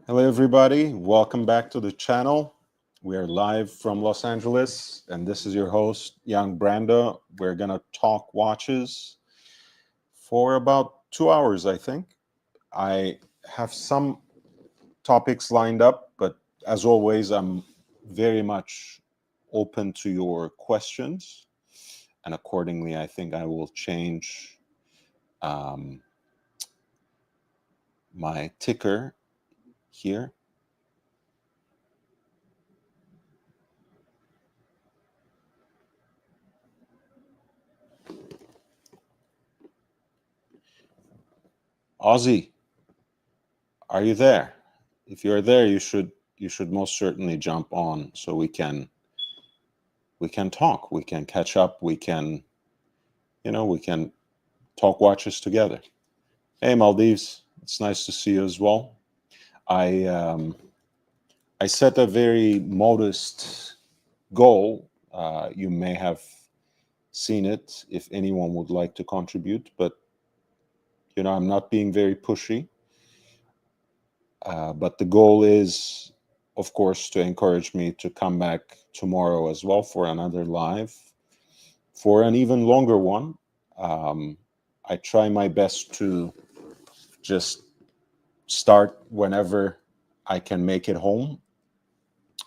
Hello, everybody. Welcome back to the channel. We are live from Los Angeles, and this is your host, Young Brando. We're going to talk watches for about 2 hours, I think. I have some topics lined up, but as always, I'm very much open to your questions. And accordingly, I think I will change um, my ticker here. Aussie, are you there? If you're there, you should most certainly jump on so we can talk, we can catch up, we can talk watches together. Hey Maldives, it's nice to see you as well. I set a very modest goal. You may have seen it if anyone would like to contribute, but I'm not being very pushy. But the goal is, of course, to encourage me to come back tomorrow as well for another live, for an even longer one. Um, I try my best to just start whenever I can make it home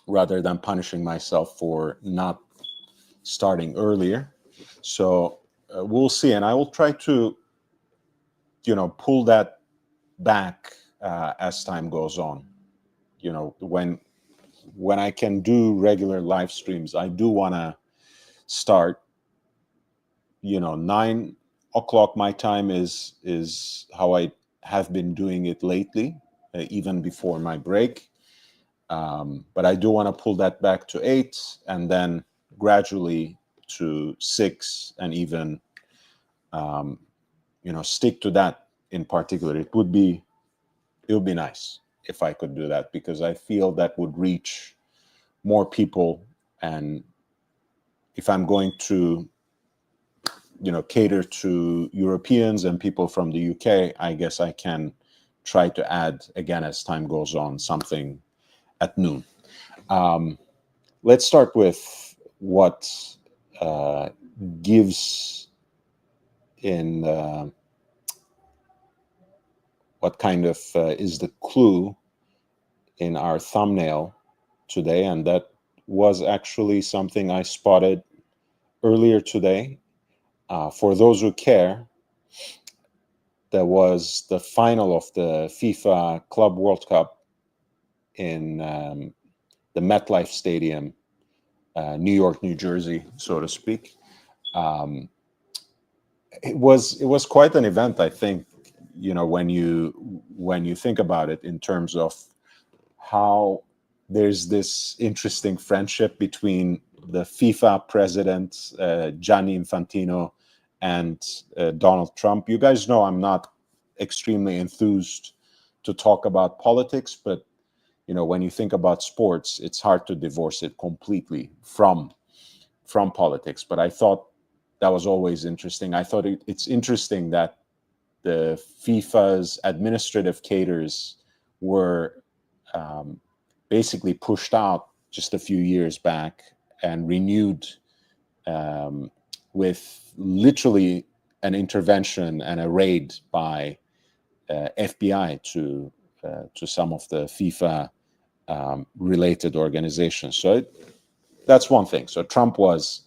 rather than punishing myself for not starting earlier. So we'll see. And I will try to, pull that back as time goes on. When I can do regular live streams, I do want to start. 9 o'clock my time is how I have been doing it lately, even before my break. But I do want to pull that back to 8, and then gradually to 6, and even um, stick to that in particular. It would be nice if I could do that, because I feel that would reach more people. And if I'm going to cater to Europeans and people from the UK, I guess I can try to add again as time goes on something at noon. Um, let's start with what uh, gives in what kind of is the clue in our thumbnail today, and that was actually something I spotted earlier today. For those who care, there was the final of the FIFA Club World Cup in the MetLife Stadium, New York, New Jersey, so to speak. Um, it was quite an event, I think. When you think about it in terms of how there's this interesting friendship between the FIFA president, Gianni Infantino, and Donald Trump. You guys know I'm not extremely enthused to talk about politics, but when you think about sports, it's hard to divorce it completely from politics. But I thought that was always interesting. I thought it's interesting that the FIFA's administrative cadres were um, basically pushed out just a few years back and renewed um, with literally an intervention and a raid by FBI to some of the FIFA related organizations. So that's one thing. So Trump was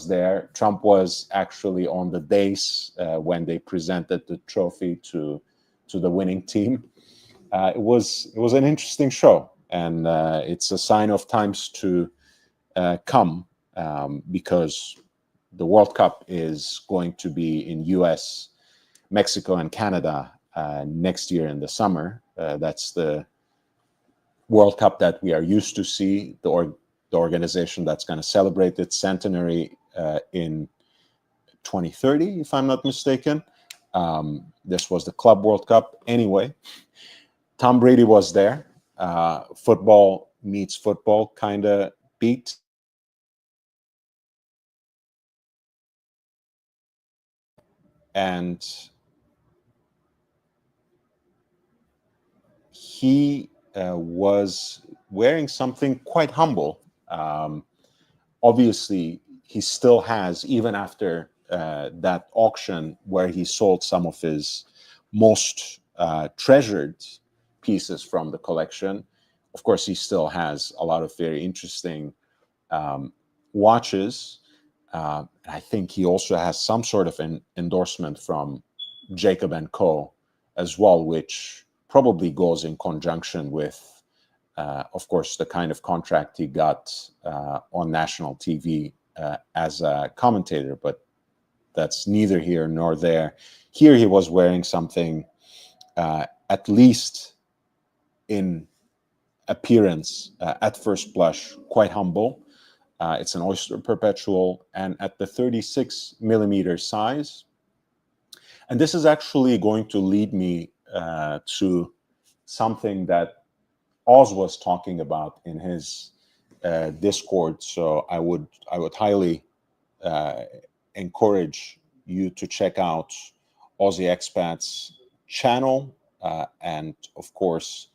there. Trump was actually on the dais when they presented the trophy to the winning team. It was an interesting show, and it's a sign of times to come, because the World Cup is going to be in U.S., Mexico, and Canada next year in the summer. That's the World Cup that we are used to see, the organization that's going to celebrate its centenary in 2030, if I'm not mistaken. This was the Club World Cup. Anyway, Tom Brady was there. Football meets football kind of beat. And he was wearing something quite humble. Obviously, he still has, even after that auction where he sold some of his most treasured pieces from the collection, of course, he still has a lot of very interesting watches. I think he also has some sort of an endorsement from Jacob & Co. as well, which probably goes in conjunction with, of course, the kind of contract he got on national TV as a commentator, but that's neither here nor there. Here he was wearing something, at least in appearance, at first blush, quite humble. It's an Oyster Perpetual, and at the 36 millimeter size. And this is actually going to lead me to something that Oz was talking about in his Discord. So I would highly encourage you to check out Aussie Expat's channel, and of course,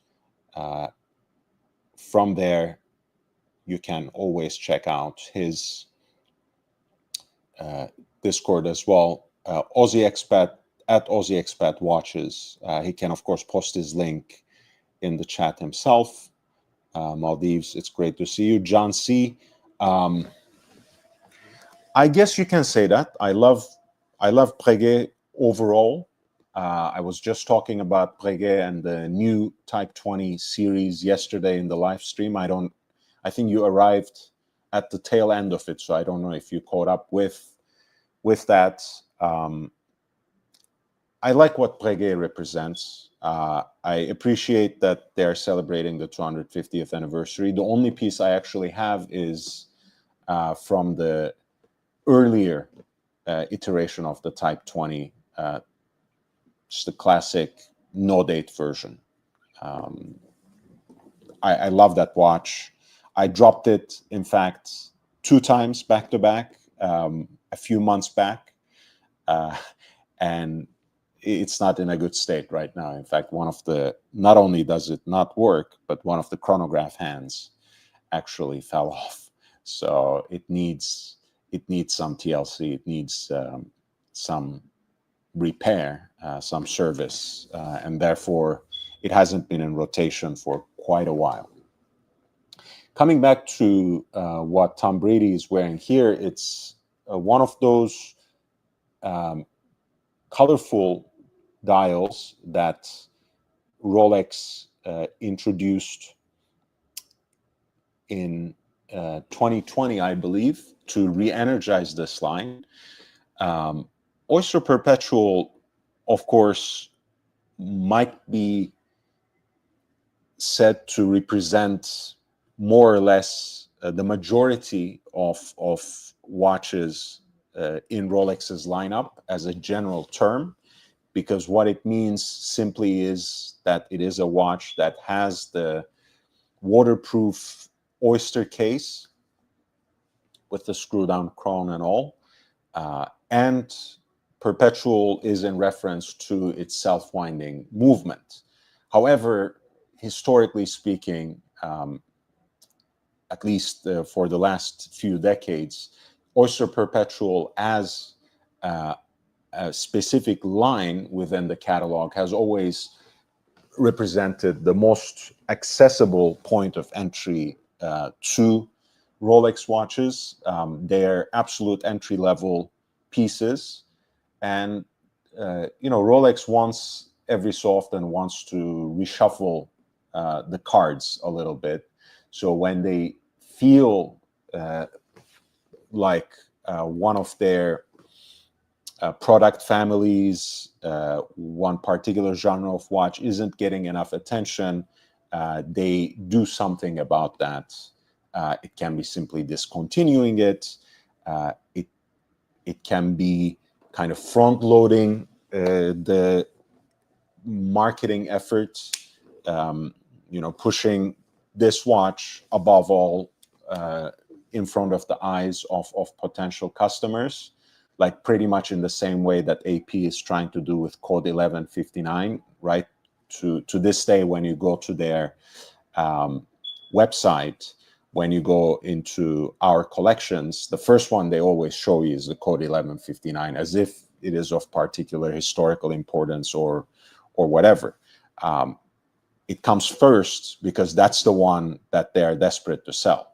from there you can always check out his Discord as well. Aussie Expat at Aussie Expat Watches. He can of course post his link in the chat himself. Maldives, it's great to see you. John C. I guess you can say that. I love Breguet overall. I was just talking about Breguet and the new Type 20 series yesterday in the live stream. I think you arrived at the tail end of it, so I don't know if you caught up with that. I like what Breguet represents. I appreciate that they're celebrating the 250th anniversary. The only piece I actually have is from the earlier iteration of the Type 20, just the classic no-date version. I love that watch. I dropped it, in fact, 2 times back-to-back a few months back, and it's not in a good state right now. In fact, not only does it not work, but one of the chronograph hands actually fell off. So it needs some TLC. It needs some repair, some service, and therefore it hasn't been in rotation for quite a while. Coming back to what Tom Brady is wearing here, it's one of those colorful dials that Rolex introduced in 2020, I believe, to re-energize this line. Oyster Perpetual, of course, might be said to represent more or less the majority of watches in Rolex's lineup as a general term, because what it means simply is that it is a watch that has the waterproof Oyster case with the screw-down crown and all, and Perpetual is in reference to its self-winding movement. However, historically speaking, at least for the last few decades, Oyster Perpetual as a specific line within the catalog has always represented the most accessible point of entry to Rolex watches. They're absolute entry-level pieces, and Rolex once every so often wants to reshuffle the cards a little bit. So when they feel like one of their product families, one particular genre of watch isn't getting enough attention, they do something about that. It can be simply discontinuing it. It can be kind of front-loading the marketing efforts, pushing this watch above all in front of the eyes of potential customers, like pretty much in the same way that AP is trying to do with Code 1159, right? to this day, when you go to their website, when you go into our collections, the first one they always show you is the code 1159, as if it is of particular historical importance or whatever. It comes first because that's the one that they are desperate to sell,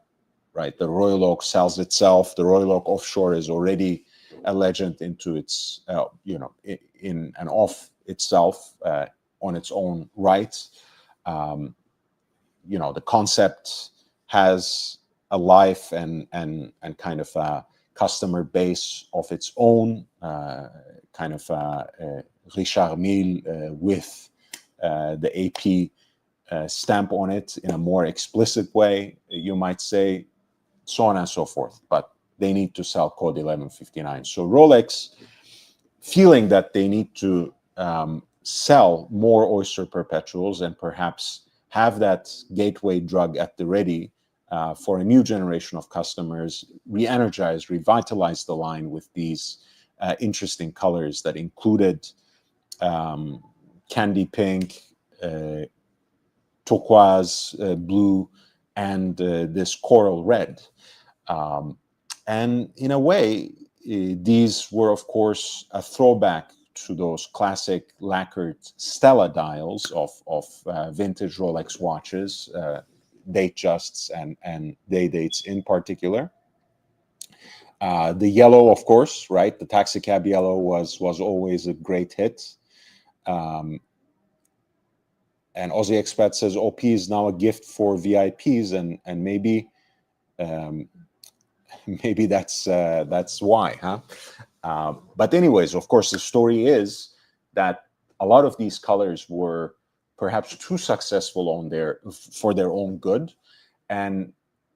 right? The Royal Oak sells itself. The Royal Oak Offshore is already a legend into its, in and of itself, on its own right. The concept has a life and kind of a customer base of its own, kind of Richard Mille with the AP stamp on it in a more explicit way, you might say, so on and so forth. But they need to sell code 1159. So Rolex, feeling that they need to sell more Oyster Perpetuals and perhaps have that gateway drug at the ready for a new generation of customers, re-energize, revitalize the line with these interesting colors that included candy pink, turquoise blue, and this coral red. And in a way, these were, of course, a throwback to those classic lacquered Stella dials of vintage Rolex watches, date justs and day dates in particular. The yellow, of course, right? The taxi cab yellow was always a great hit. And Aussie Expat says OP is now a gift for VIPs, and maybe maybe that's why, huh? But anyways, of course, the story is that a lot of these colors were perhaps too successful for their own good, and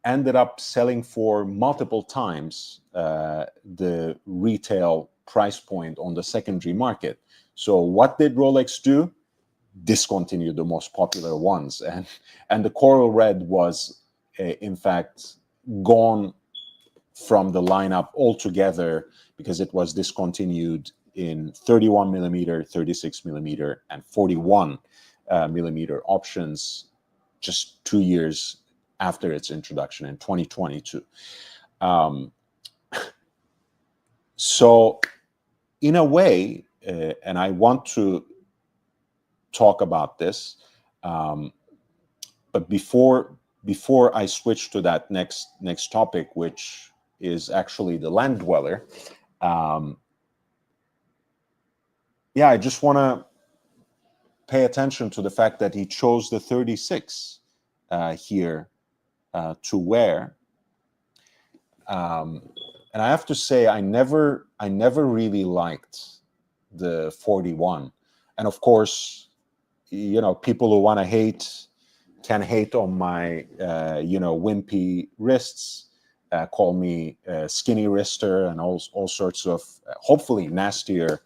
ended up selling for multiple times the retail price point on the secondary market. So what did Rolex do? Discontinue the most popular ones, and the coral red was in fact gone from the lineup altogether because it was discontinued in 31 millimeter, 36 millimeter, and 41 millimeter options just 2 years after its introduction in 2022. So in a way, and I want to talk about this, but before I switch to that next topic, which is actually the land dweller, I just want to pay attention to the fact that he chose the 36 here to wear. And I have to say, I never really liked the 41. And of course, people who want to hate can hate on my, wimpy wrists, call me skinny wrister, and all sorts of hopefully nastier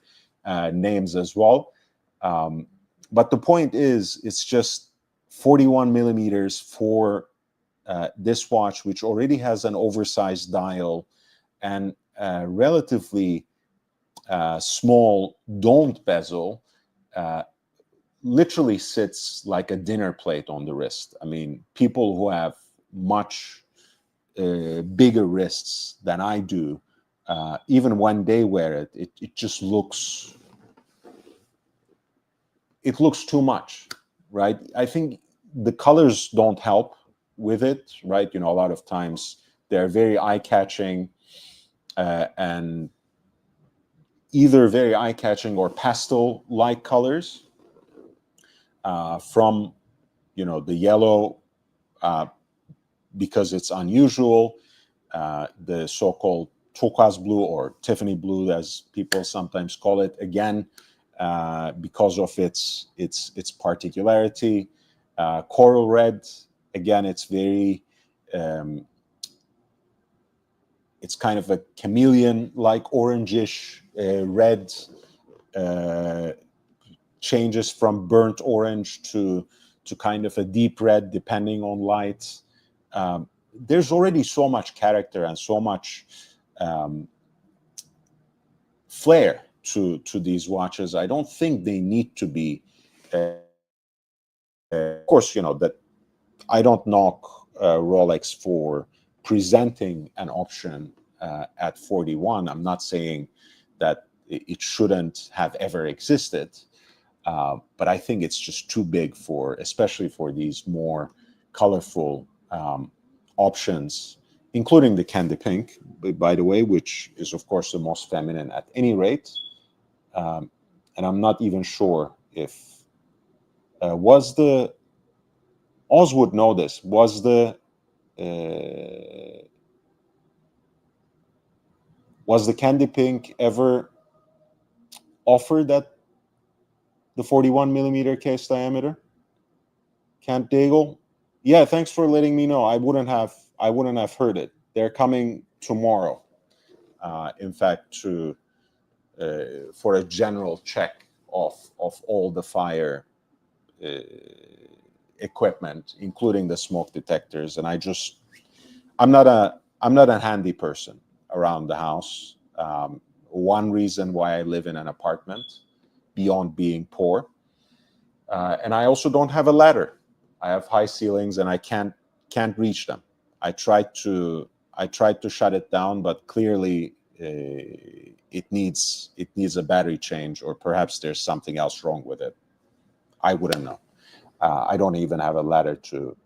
names as well. But the point is, it's just 41 millimeters for this watch, which already has an oversized dial and a relatively small domed bezel, literally sits like a dinner plate on the wrist. I mean, people who have much bigger wrists than I do, even when they wear it, it just looks too much, right? I think the colors don't help with it, right? A lot of times they're very eye-catching, and either very eye-catching or pastel-like colors, from the yellow, because it's unusual, the so-called turquoise blue or Tiffany blue, as people sometimes call it, again, because of its particularity. Coral red, again, it's very, it's kind of a chameleon-like orangish red, changes from burnt orange to kind of a deep red depending on light. There's already so much character and so much flair to these watches. I don't think they need to be Of course, that I don't knock Rolex for presenting an option at 41. I'm not saying that it shouldn't have ever existed, but I think it's just too big especially for these more colorful options, including the candy pink, by the way, which is of course the most feminine at any rate. And I'm not even sure if was the Oz would know this. Was the candy pink ever offered at the 41 millimeter case diameter? Kent Daigle? Yeah, thanks for letting me know. I wouldn't have heard it. They're coming tomorrow. In fact, for a general check of all the fire equipment, including the smoke detectors. And I'm not a handy person around the house. One reason why I live in an apartment, beyond being poor, and I also don't have a ladder. I have high ceilings and I can't reach them. I tried to shut it down, but clearly it needs a battery change, or perhaps there's something else wrong with it. I wouldn't know. I don't even have a ladder to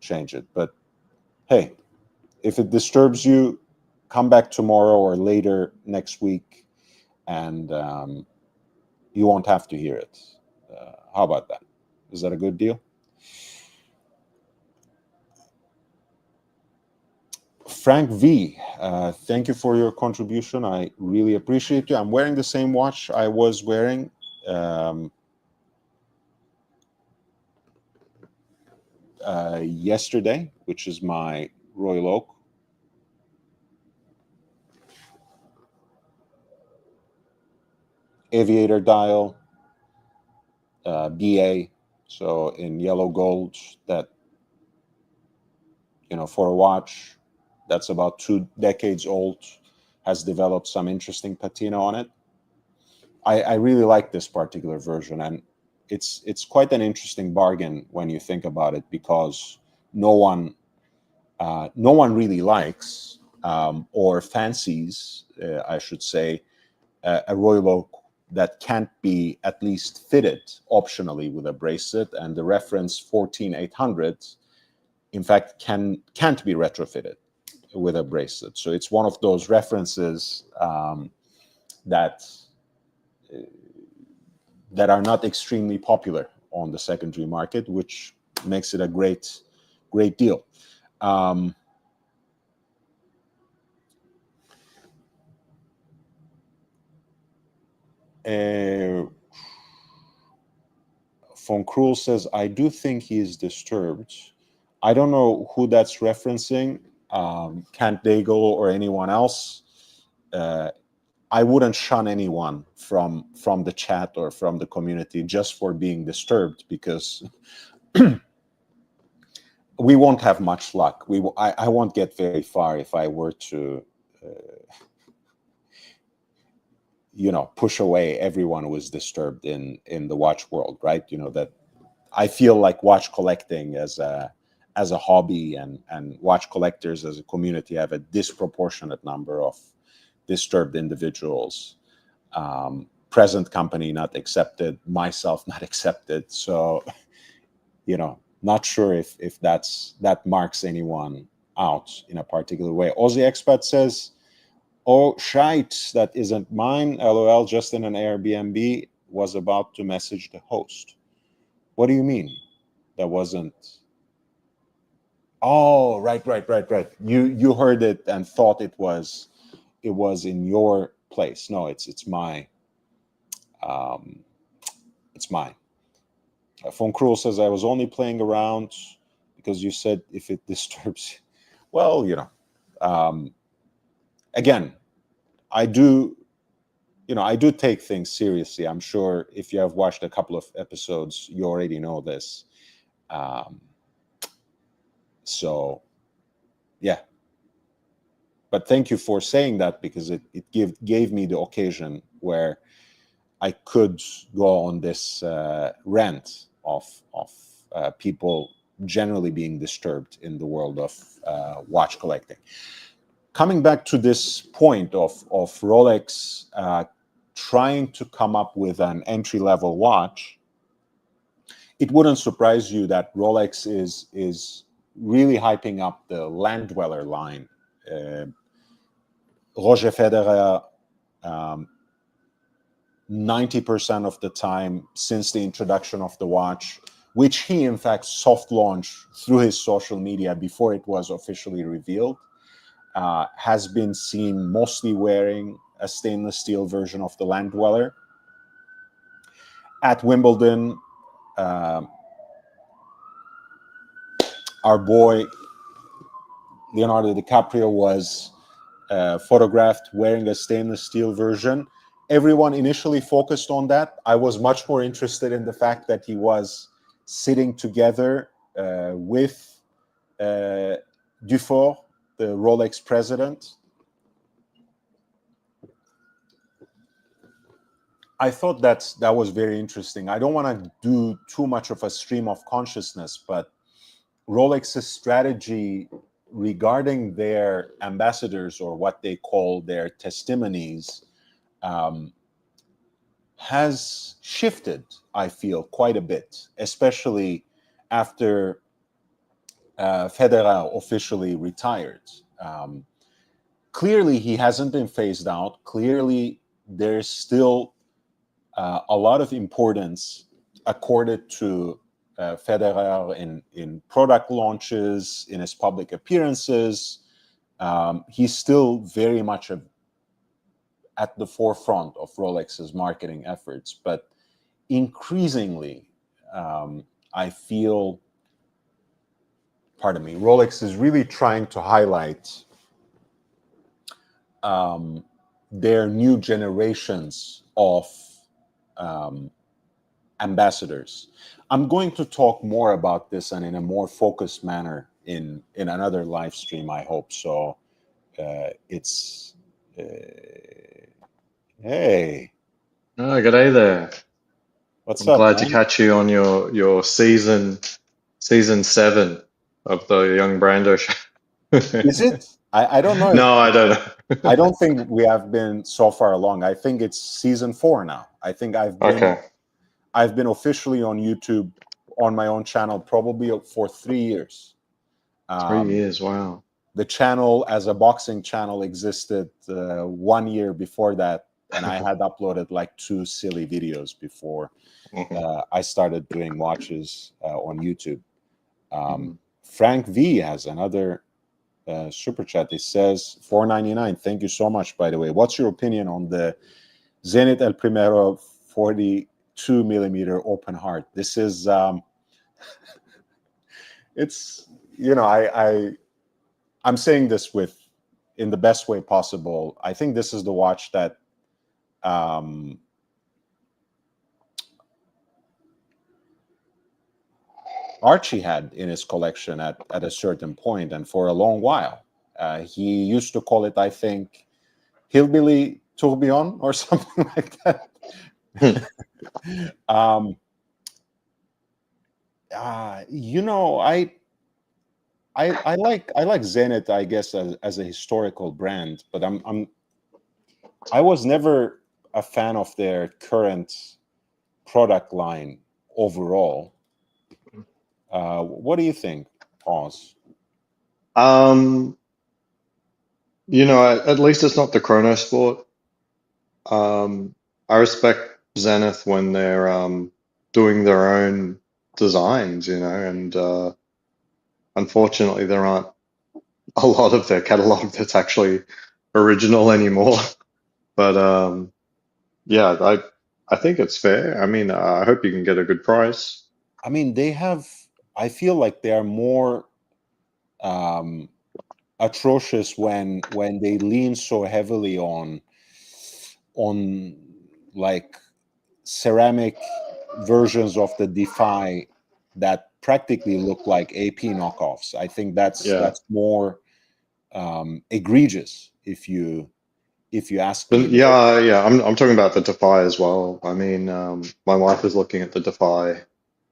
change it. But hey, if it disturbs you, come back tomorrow or later next week, and you won't have to hear it. How about that? Is that a good deal? Frank V, thank you for your contribution. I really appreciate you. I'm wearing the same watch I was wearing yesterday, which is my Royal Oak. Aviator dial, BA, so in yellow gold, that, for a watch that's about 2 decades old, has developed some interesting patina on it. I really like this particular version, and it's quite an interesting bargain when you think about it, because no one really likes or fancies, I should say, a Royal Oak that can't be at least fitted optionally with a bracelet, and the reference 14800, in fact, can't be retrofitted with a bracelet. So it's one of those references that are not extremely popular on the secondary market, which makes it a great deal. Von Krul says, I do think he is disturbed. I don't know who that's referencing, Kent Daigle or anyone else. I wouldn't shun anyone from the chat or from the community just for being disturbed, because we won't have much luck. I won't get very far if I were to push away everyone who is disturbed in the watch world, right? That I feel like watch collecting as a hobby and watch collectors as a community have a disproportionate number of disturbed individuals. Present company not accepted, myself not accepted. So, not sure if that marks anyone out in a particular way. Aussie Expat says, oh, shite, that isn't mine. LOL, just in an Airbnb, was about to message the host. What do you mean? That wasn't... Oh, right. You heard it and thought it was in your place. No, it's my... it's mine. Von Krul says, I was only playing around because you said if it disturbs you. Well, again, I do take things seriously. I'm sure if you have watched a couple of episodes, you already know this. So, yeah. But thank you for saying that, because it gave me the occasion where I could go on this rant of people generally being disturbed in the world of watch collecting. Coming back to this point of Rolex trying to come up with an entry-level watch, it wouldn't surprise you that Rolex is really hyping up the Land Dweller line. Roger Federer, 90% of the time since the introduction of the watch, which he in fact soft launched through his social media before it was officially revealed, has been seen mostly wearing a stainless steel version of the Land Dweller. At Wimbledon, our boy Leonardo DiCaprio was photographed wearing a stainless steel version. Everyone initially focused on that. I was much more interested in the fact that he was sitting together with Dufour, the Rolex president. I thought that was very interesting. I don't want to do too much of a stream of consciousness, but Rolex's strategy regarding their ambassadors, or what they call their testimonies, has shifted, I feel, quite a bit, especially after Federer officially retired. Clearly, he hasn't been phased out. Clearly, there's still a lot of importance accorded to Federer in product launches, in his public appearances. He's still very much at the forefront of Rolex's marketing efforts, but increasingly, I feel, Rolex is really trying to highlight their new generations of ambassadors. I'm going to talk more about this and in a more focused manner in another live stream, I hope. So it's hey. Oh, good day there. What's I'm up, glad man? to catch you on your season 7 of the Young Brando show. Is it? I don't know. No, I don't know. I don't think we have been so far along. I think it's season 4 now. I think I've been officially on YouTube on my own channel probably for 3 years. 3 years, wow. The channel as a boxing channel existed 1 year before that, and I had uploaded like 2 silly videos before I started doing watches on YouTube. Frank V has another super chat. It says $4.99. Thank you so much, by the way. What's your opinion on the Zenit El Primero 42 millimeter open heart? This is it's, you know, I'm saying this in the best way possible. I think this is the watch that Archie had in his collection at a certain point, and for a long while. He used to call it, I think, Hillbilly Tourbillon or something like that. You know, I like Zenit, I guess, as a historical brand, but I was never a fan of their current product line overall. What do you think, Oz? You know, at least it's not the Chronosport. I respect Zenith when they're doing their own designs, you know, and unfortunately there aren't a lot of their catalog that's actually original anymore. But yeah, I think it's fair. I mean, I hope you can get a good price. I mean, I feel like they are more atrocious when they lean so heavily on like ceramic versions of the Defy that practically look like AP knockoffs. I think that's more egregious if you ask me. Yeah, I'm talking about the Defy as well. I mean, my wife is looking at the Defy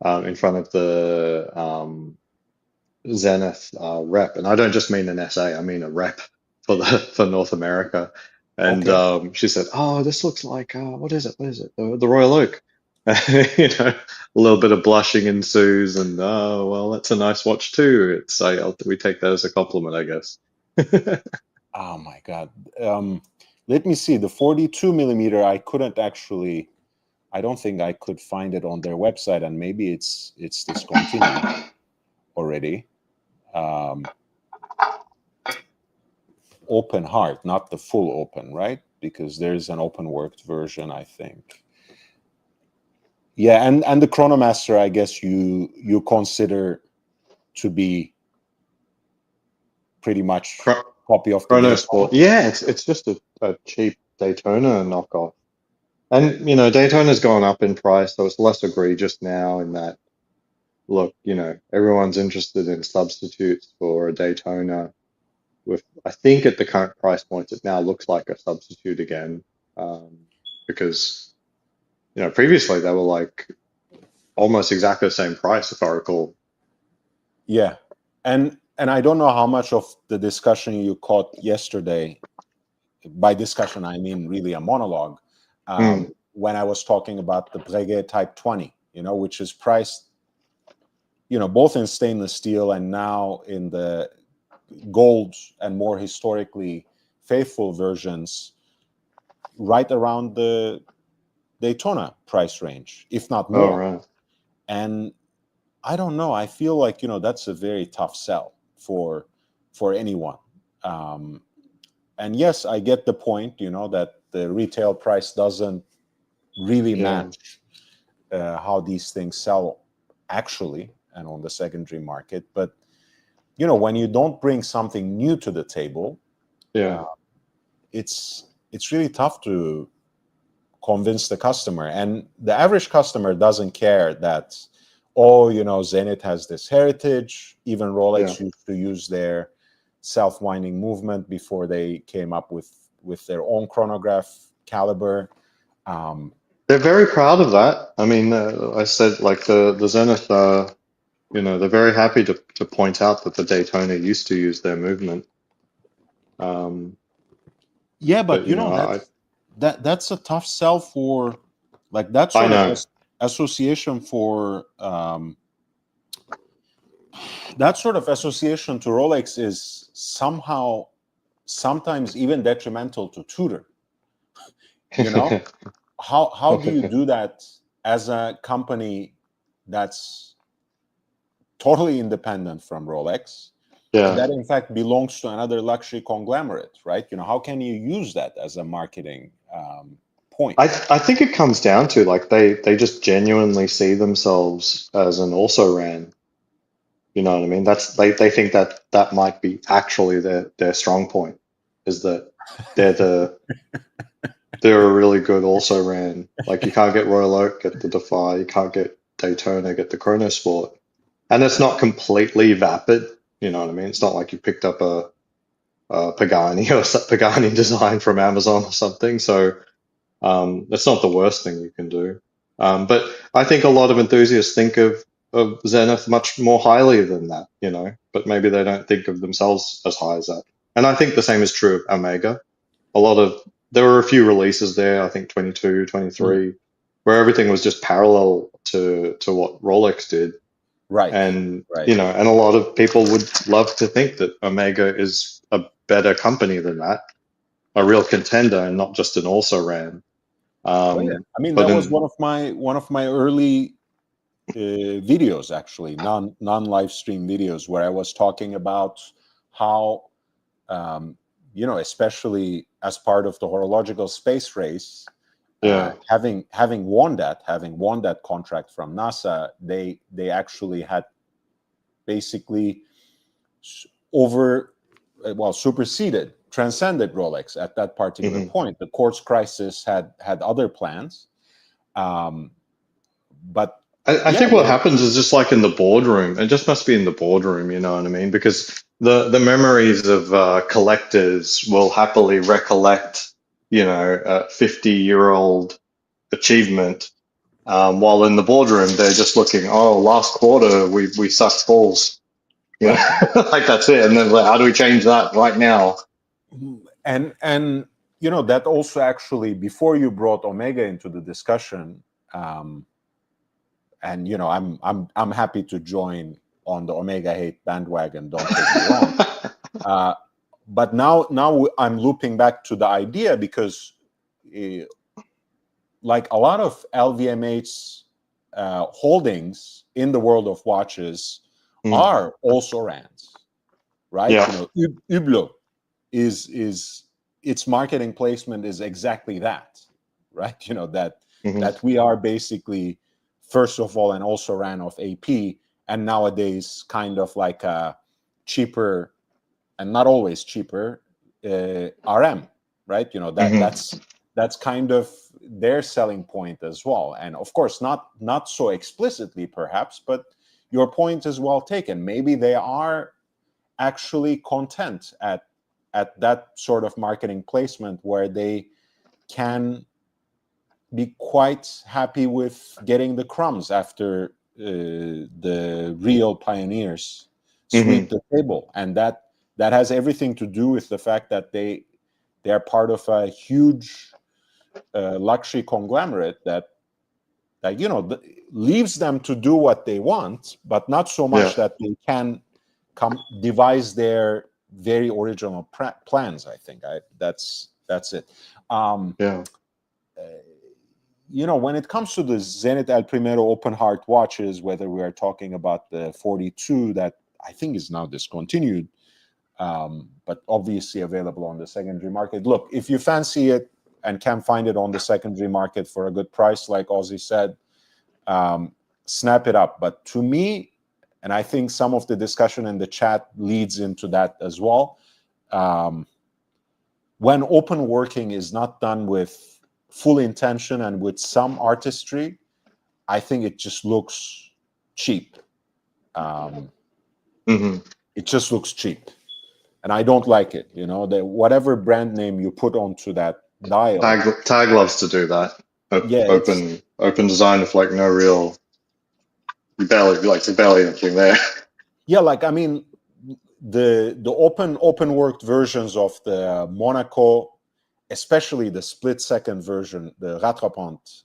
in front of the Zenith rep, and I don't just mean an SA, I mean a rep for for North America. And Okay. she said, "Oh, this looks like what is it? What is it? The Royal Oak." You know, a little bit of blushing ensues, and oh well, that's a nice watch too. We take that as a compliment, I guess. Oh my God. Let me see. The 42 millimeter, I couldn't actually. I don't think I could find it on their website, and maybe it's discontinued already. Um, Open heart, not the full open, right? Because there's an open worked version, I think. Yeah, and the Chronomaster, I guess you consider to be pretty much Chro- copy of the Chronosport, Daytona. yeah, it's just a cheap Daytona knockoff. And Daytona's gone up in price, so it's less egregious now in that, look, everyone's interested in substitutes for a Daytona. With, I think at the current price points, it now looks like a substitute again, um, because previously they were like almost exactly the same price, if I recall. Yeah, and I don't know how much of the discussion you caught yesterday. By discussion, I mean really a monologue. Mm, When I was talking about the Breguet Type 20, which is priced, both in stainless steel and now in the gold and more historically faithful versions, right around the Daytona price range, if not oh, more. right. And I don't know. I feel like that's a very tough sell for anyone. Um, and yes, I get the point. That the retail price doesn't really Yeah, match how these things sell actually, and on the secondary market. But when you don't bring something new to the table, yeah, uh, it's really tough to convince the customer. And the average customer doesn't care that, oh, Zenith has this heritage. Even yeah. Rolex used to use their self-winding movement before they came up with their own chronograph caliber. Um, They're very proud of that. I mean, I said like the Zenith, they're very happy to point out that the Daytona used to use their movement. Um, yeah, but but that's a tough sell for, like, that I sort of know. association for that sort of association to Rolex is somehow sometimes even detrimental to Tudor. You know, how do you do that as a company that's totally independent from Rolex, and Yeah. that in fact belongs to another luxury conglomerate, right? How can you use that as a marketing point? I think it comes down to like they just genuinely see themselves as an also ran. You know what I mean? They think that that might be actually their strong point, is that they're the they're a really good also ran. Like you can't get Royal Oak, get the Defy, you can't get Daytona, get the Chronosport. And it's not completely vapid, you know what I mean? It's not like you picked up a Pagani or Pagani design from Amazon or something. So that's not the worst thing you can do. But I think a lot of enthusiasts think of Zenith much more highly than that, but maybe they don't think of themselves as high as that. And I think the same is true of Omega. There were a few releases there, I think 22, Mm, 23, where everything was just parallel to what Rolex did. right, And, right. and a lot of people would love to think that Omega is a better company than that, a real contender and not just an also ran. Oh yeah, I mean But that was in one of my early videos, actually, non live stream videos, where I was talking about how, especially as part of the horological space race, yeah, having won that contract from NASA, they actually had basically over, well, superseded, transcended Rolex at that particular hmm point. The quartz crisis had other plans, um, but I yeah, think what happens is just like in the boardroom. It just must be in the boardroom, you know what I mean? Because the memories of collectors will happily recollect, a 50-year-old achievement, while in the boardroom they're just looking, oh, last quarter we sucked balls, you know, like that's it. And then like, how do we change that right now? And that also actually, before you brought Omega into the discussion, and I'm happy to join on the Omega hate bandwagon. Don't take me wrong. But now I'm looping back to the idea because, like a lot of LVMH holdings in the world of watches are also RANds, right? Yeah. Hublot is its marketing placement is exactly that, right? That we are basically, first of all, an also ran of AP, and nowadays kind of like a cheaper, and not always cheaper, RM, right? That's kind of their selling point as well. And of course, not so explicitly perhaps, but your point is well taken. Maybe they are actually content at that sort of marketing placement where they can be quite happy with getting the crumbs after the real pioneers sweep the table. And that has everything to do with the fact that they are part of a huge luxury conglomerate that leaves them to do what they want, but not so much that they can devise their very original plans. I think that's it. When it comes to the Zenit El Primero open heart watches, whether we are talking about the 42 that I think is now discontinued, but obviously available on the secondary market. Look, if you fancy it and can find it on the secondary market for a good price, like Ozzy said, snap it up. But to me, and I think some of the discussion in the chat leads into that as well, when open working is not done with full intention and with some artistry, I think it just looks cheap. It just looks cheap. And I don't like it. Whatever brand name you put onto that dial. Tag loves to do that. Open design with like no real, barely anything there. Yeah, like I mean, the open worked versions of the Monaco, especially the split second version, the Rattrapante.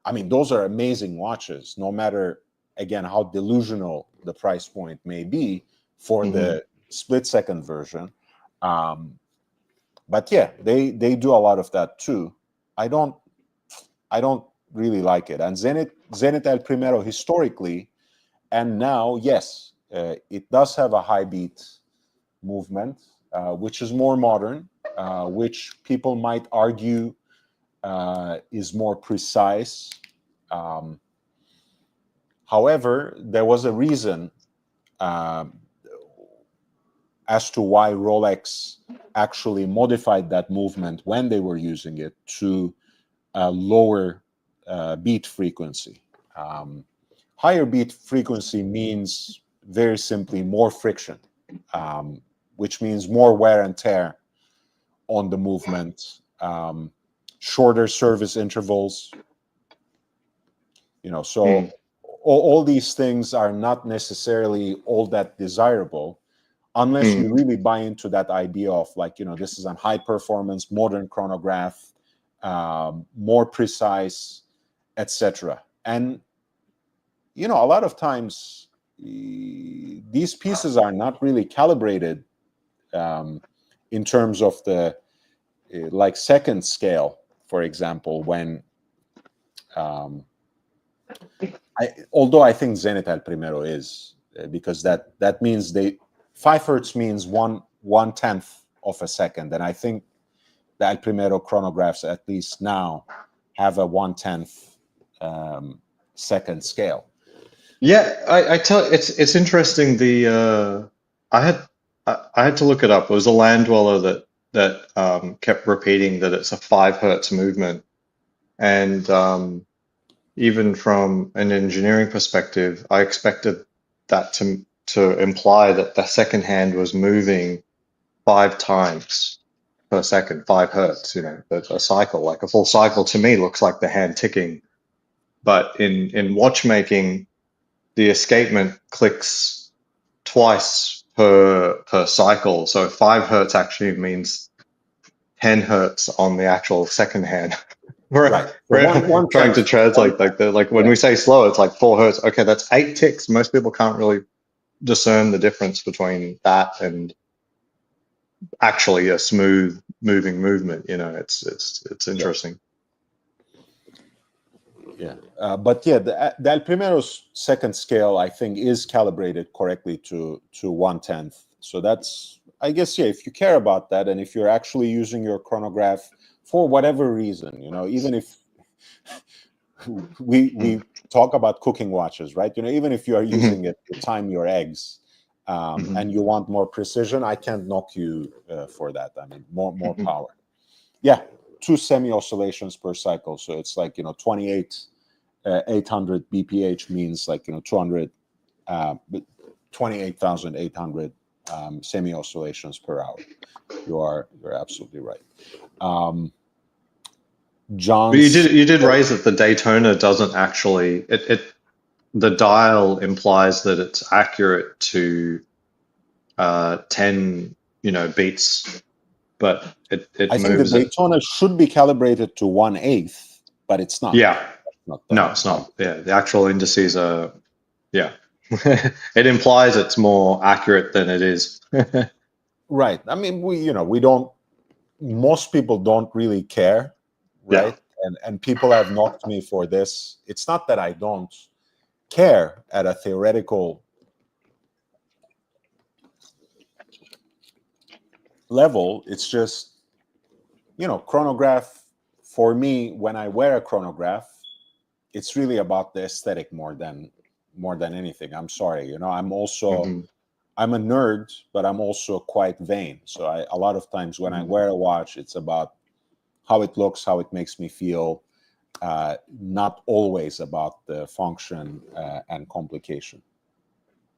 I mean, those are amazing watches, no matter again how delusional the price point may be for the split second version. But yeah, they do a lot of that too. I don't really like it. And Zenit El Primero historically, and now, yes, it does have a high beat movement, which is more modern, which people might argue is more precise. However, there was a reason as to why Rolex actually modified that movement when they were using it to lower beat frequency. Higher beat frequency means very simply more friction, which means more wear and tear on the movement, shorter service intervals. So all these things are not necessarily all that desirable unless you really buy into that idea of this is a high performance modern chronograph, more precise, etc. And a lot of times these pieces are not really calibrated in terms of the second scale, for example, when although I think Zenit El Primero is, because that means 5 hertz means 1/10 of a second, and I think the El Primero chronographs at least now have a 1/10 second scale. Yeah, I tell it's interesting. I had to look it up. It was a land dweller that kept repeating that it's a 5 hertz movement, and even from an engineering perspective, I expected that to imply that the second hand was moving 5 times per second, 5 hertz. A cycle, like a full cycle, to me looks like the hand ticking but in watchmaking, the escapement clicks twice per cycle. So 5 hertz actually means 10 hertz on the actual second hand. Right. So one Trying to tenth. translate like when Yeah. we say slow, it's like 4 hertz. Okay, that's 8 ticks. Most people can't really discern the difference between that and actually a smooth moving movement. It's Yeah. interesting. Yeah. But yeah, the El Primero's second scale, I think, is calibrated correctly to 1/10. So that's, I guess, yeah, if you care about that, and if you're actually using your chronograph for whatever reason, even if we talk about cooking watches, right? Even if you are using it to time your eggs, and you want more precision, I can't knock you for that. I mean, more power. Yeah, 2 semi oscillations per cycle, so it's like 800 bph means like 200 28,800 semi oscillations per hour. You're absolutely right. But you John's did raise that the Daytona doesn't actually the dial implies that it's accurate to 10 beats, but it I think the moves it. Daytona should be calibrated to 1/8, but it's not. Yeah. Not No, it's not. Yeah, the actual indices are, yeah. It implies it's more accurate than it is. Right. I mean, we don't, most people don't really care, Yeah. right? And people have knocked me for this. It's not that I don't care at a theoretical level. It's just, chronograph, for me, when I wear a chronograph, it's really about the aesthetic more than anything. I'm sorry. I'm also, I'm a nerd, but I'm also quite vain. So a lot of times when I wear a watch, it's about how it looks, how it makes me feel, not always about the function and complication.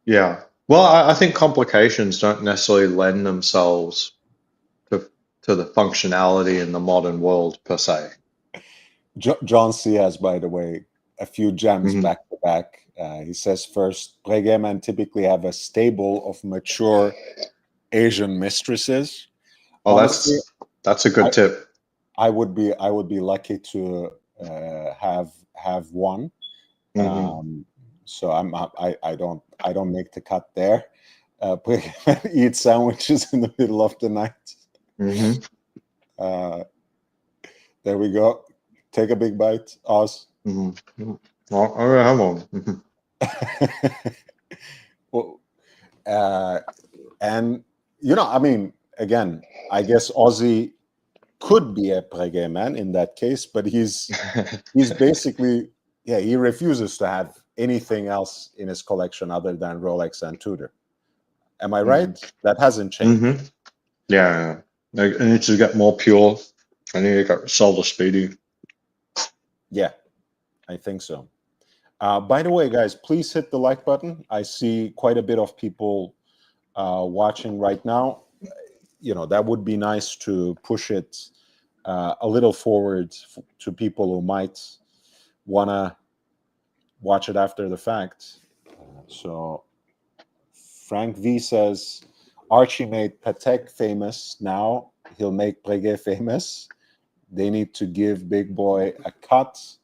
Yeah. Well, I think complications don't necessarily lend themselves to the functionality in the modern world per se. John C has, by the way, a few gems Mhm. back to back. He says, first, Breguet men typically have a stable of mature Asian mistresses. Oh, Honestly, that's a good tip. I would be lucky to have one. So I don't make the cut there. Eat sandwiches in the middle of the night. There we go. Take a big bite, Oz. Oh, I have one. Well, and I mean, again, I guess Ozzy could be a Breguet man in that case, but he's basically, yeah, he refuses to have anything else in his collection other than Rolex and Tudor. Am I right? That hasn't changed. Yeah. I need to get more pure. I need to get Solar Speedy. Yeah, I think so. By the way, guys, please hit the like button. I see quite a bit of people watching right now. That would be nice to push it a little forward to people who might want to watch it after the fact. So Frank V says, Archie made Patek famous. Now he'll make Breguet famous. They need to give Big Boy a cut.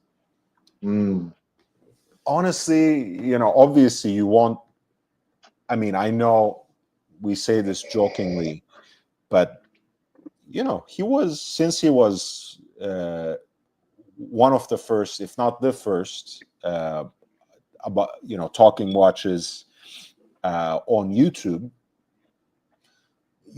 Honestly, obviously you want, I mean, I know we say this jokingly, but he was, since he was one of the first, if not the first, about talking watches on YouTube,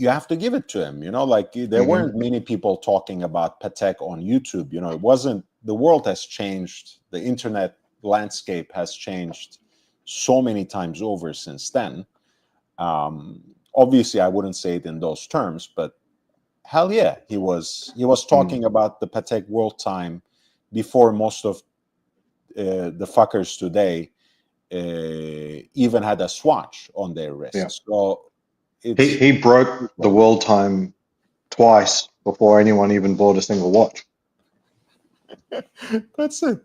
you have to give it to him. Like there weren't many people talking about Patek on YouTube. It wasn't, the world has changed, the internet landscape has changed so many times over since then. Obviously I wouldn't say it in those terms, but hell yeah, he was talking about the Patek World Time before most of the fuckers today even had a swatch on their wrists. Yeah. So He broke the world time twice before anyone even bought a single watch. That's it.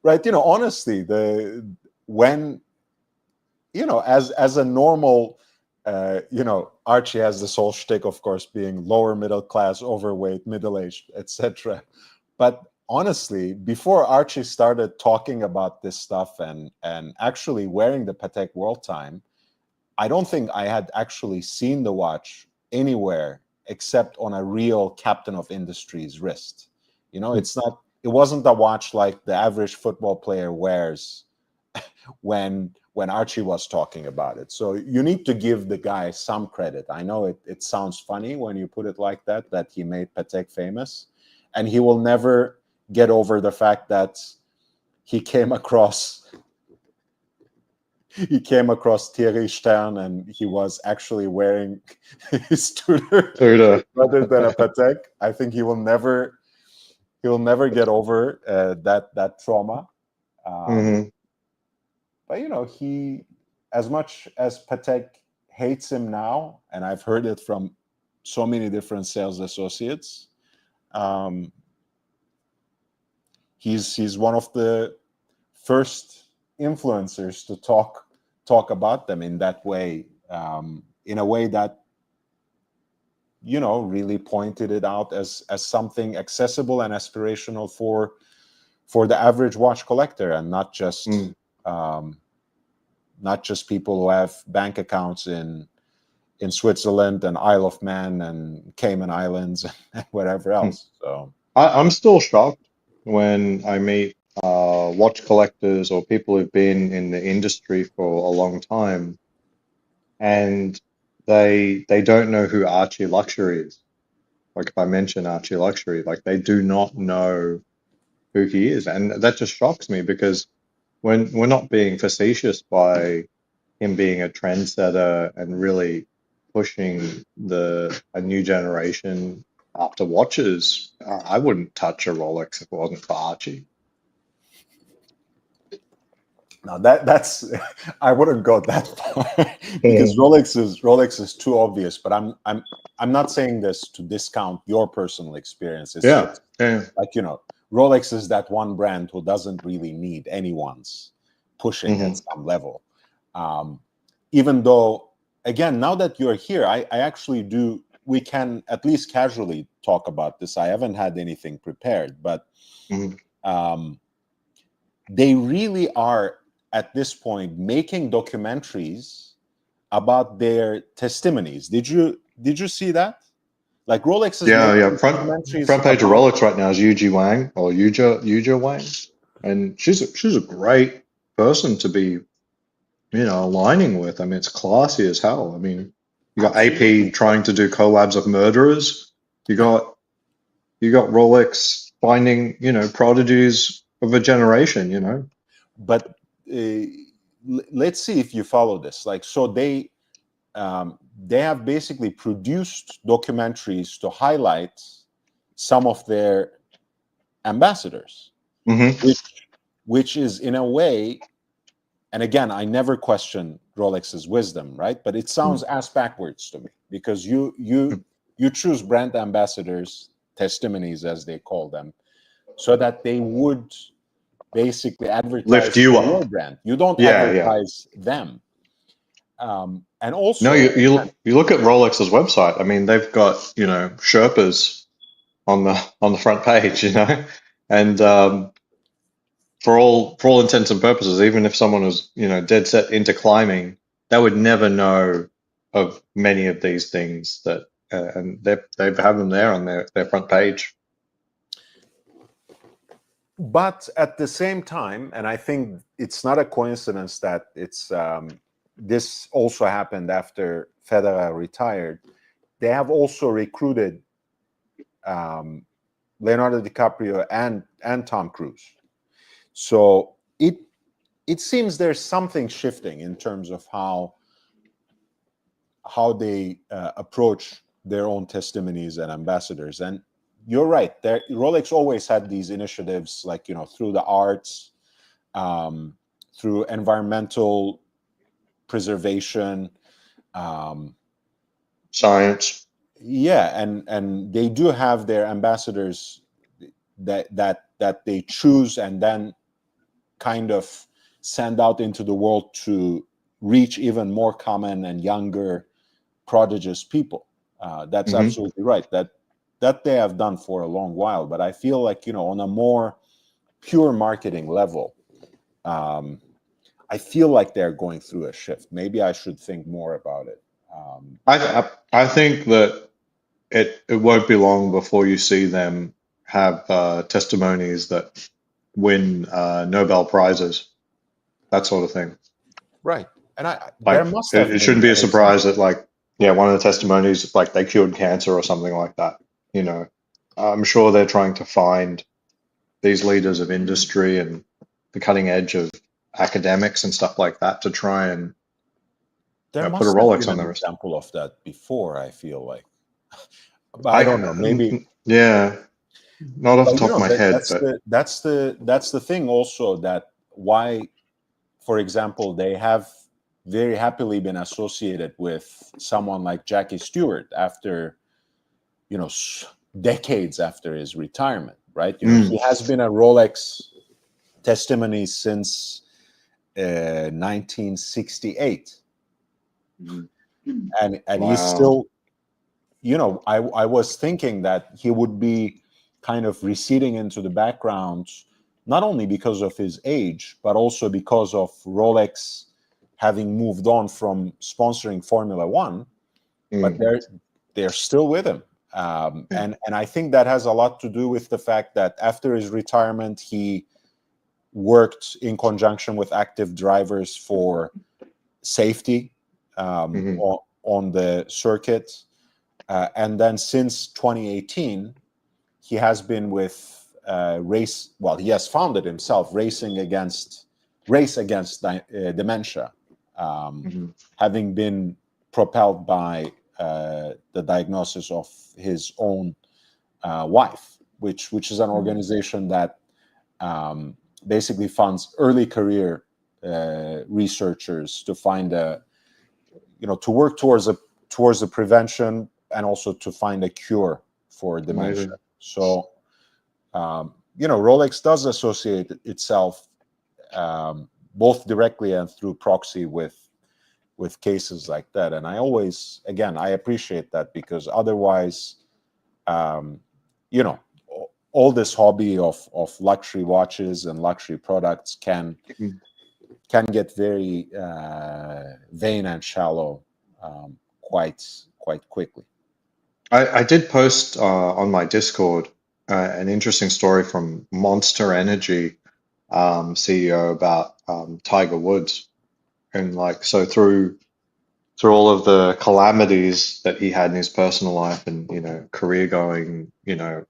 right? Honestly, when as a normal, Archie has this whole shtick, of course, being lower middle class, overweight, middle aged, etc. But honestly, before Archie started talking about this stuff and actually wearing the Patek World Time, I don't think I had actually seen the watch anywhere except on a real Captain of Industries wrist. It wasn't a watch like the average football player wears when Archie was talking about it. So you need to give the guy some credit. I know it sounds funny when you put it like that he made Patek famous, and he will never get over the fact that he came across Thierry Stern and he was actually wearing his Tudor rather than a Patek. I think he will never get over that trauma. Mm-hmm. But he, as much as Patek hates him now, and I've heard it from so many different sales associates, he's one of the first influencers to talk about them in that way, in a way that really pointed it out as something accessible and aspirational for the average watch collector, and not just people who have bank accounts in Switzerland and Isle of Man and Cayman Islands and whatever else. So I'm still shocked when I meet watch collectors or people who've been in the industry for a long time, and they don't know who Archie Luxury is. Like if I mention Archie Luxury, like they do not know who he is, and that just shocks me because when we're not being facetious by him being a trendsetter and really pushing a new generation after watches, I wouldn't touch a Rolex if it wasn't for Archie. now that's I wouldn't go that far because Rolex is too obvious. But I'm not saying this to discount your personal experience. It's just like Rolex is that one brand who doesn't really need anyone's pushing at some level. Even though, again, now that you're here, I actually do. We can at least casually talk about this. I haven't had anything prepared, but they really are at this point making documentaries about their testimonies. Did you see that? Like Rolex is making documentaries. Front page of Rolex right now is Yuji Wang or Yuja Wang, and she's a great person to be aligning with. I mean, it's classy as hell. I mean, you got Absolutely. AP trying to do collabs of murderers. You got Rolex finding prodigies of a generation. But let's see if you follow this. Like, so they have basically produced documentaries to highlight some of their ambassadors, which is in a way. And again, I never question Rolex's wisdom, right? But it sounds ass backwards to me because you choose brand ambassadors, testimonies as they call them, so that they would basically advertise lift you up. Your brand. You don't advertise them. And also, no, you look at Rolex's website. I mean, they've got Sherpas on the front page, and for all intents and purposes, even if someone was dead set into climbing, they would never know of many of these things that, and they have them there on their front page. But at the same time, and I think it's not a coincidence that it's this also happened after Federer retired. They have also recruited Leonardo DiCaprio and Tom Cruise. So it seems there's something shifting in terms of how they approach their own testimonies and ambassadors. And you're right. Rolex always had these initiatives, like through the arts, through environmental preservation, science. Yeah, and they do have their ambassadors that they choose and then kind of send out into the world to reach even more common and younger, prodigious people. That's absolutely right. That they have done for a long while. But I feel like, on a more pure marketing level, I feel like they're going through a shift. Maybe I should think more about it. I think that it won't be long before you see them have testimonies that win Nobel Prizes, that sort of thing. Right. And there Like must have it been shouldn't be a surprise examples. that like, yeah, one of the testimonies like they cured cancer or something like that. I'm sure they're trying to find these leaders of industry and the cutting edge of academics and stuff like that to try and There put a must have Rolex been on an their wrist. example of that before, I feel like. But I don't know, maybe. Yeah, not off the But top of my head, that's but the thing also, that why, for example, they have very happily been associated with someone like Jackie Stewart after, decades after his retirement, right? He has been a Rolex testimony since 1968, and he's wow. still, I was thinking that he would be kind of receding into the background, not only because of his age, but also because of Rolex having moved on from sponsoring Formula One. But they're still with him, and I think that has a lot to do with the fact that after his retirement, he worked in conjunction with active drivers for safety on the circuit. And then since 2018, he has been with he has founded himself Race Against Dementia, having been propelled by the diagnosis of his own wife, which is an organization that basically funds early career researchers to find to work towards the prevention and also to find a cure for dementia. Amazing. So, Rolex does associate itself both directly and through proxy with cases like that. And I appreciate that, because otherwise, all this hobby of luxury watches and luxury products can get very vain and shallow quite quickly. I did post on my Discord an interesting story from Monster Energy CEO about Tiger Woods, and so through all of the calamities that he had in his personal life and career going worse Did you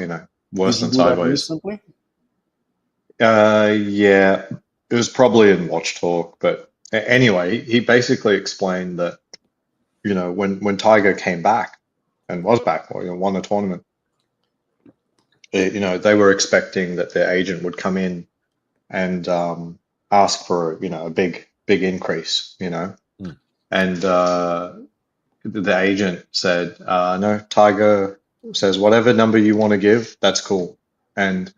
than do that sideways. recently? Yeah, it was probably in Watch Talk, but anyway, he basically explained that when Tiger came back and was back or won a tournament, they were expecting that their agent would come in and ask for a big increase, and the agent said, no, Tiger says whatever number you want to give, that's cool. And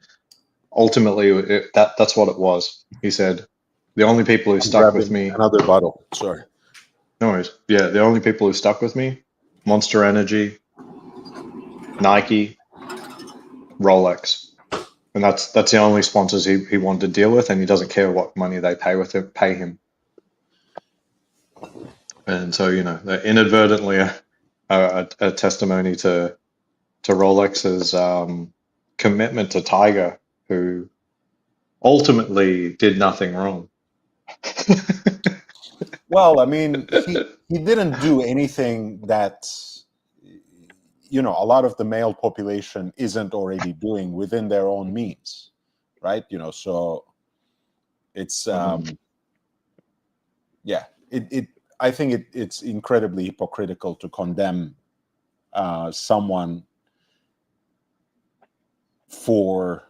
ultimately that's what it was. He said the only people who I'm stuck with grabbing me, another bottle. Sorry. no worries, yeah, the only people who stuck with me, Monster Energy, Nike, Rolex. And that's the only sponsors he wanted to deal with, and he doesn't care what money they pay him. And so they're inadvertently a testimony to Rolex's commitment to Tiger, who ultimately did nothing wrong. Well, I mean, he didn't do anything that a lot of the male population isn't already doing within their own means, right? So it's I think it's incredibly hypocritical to condemn someone for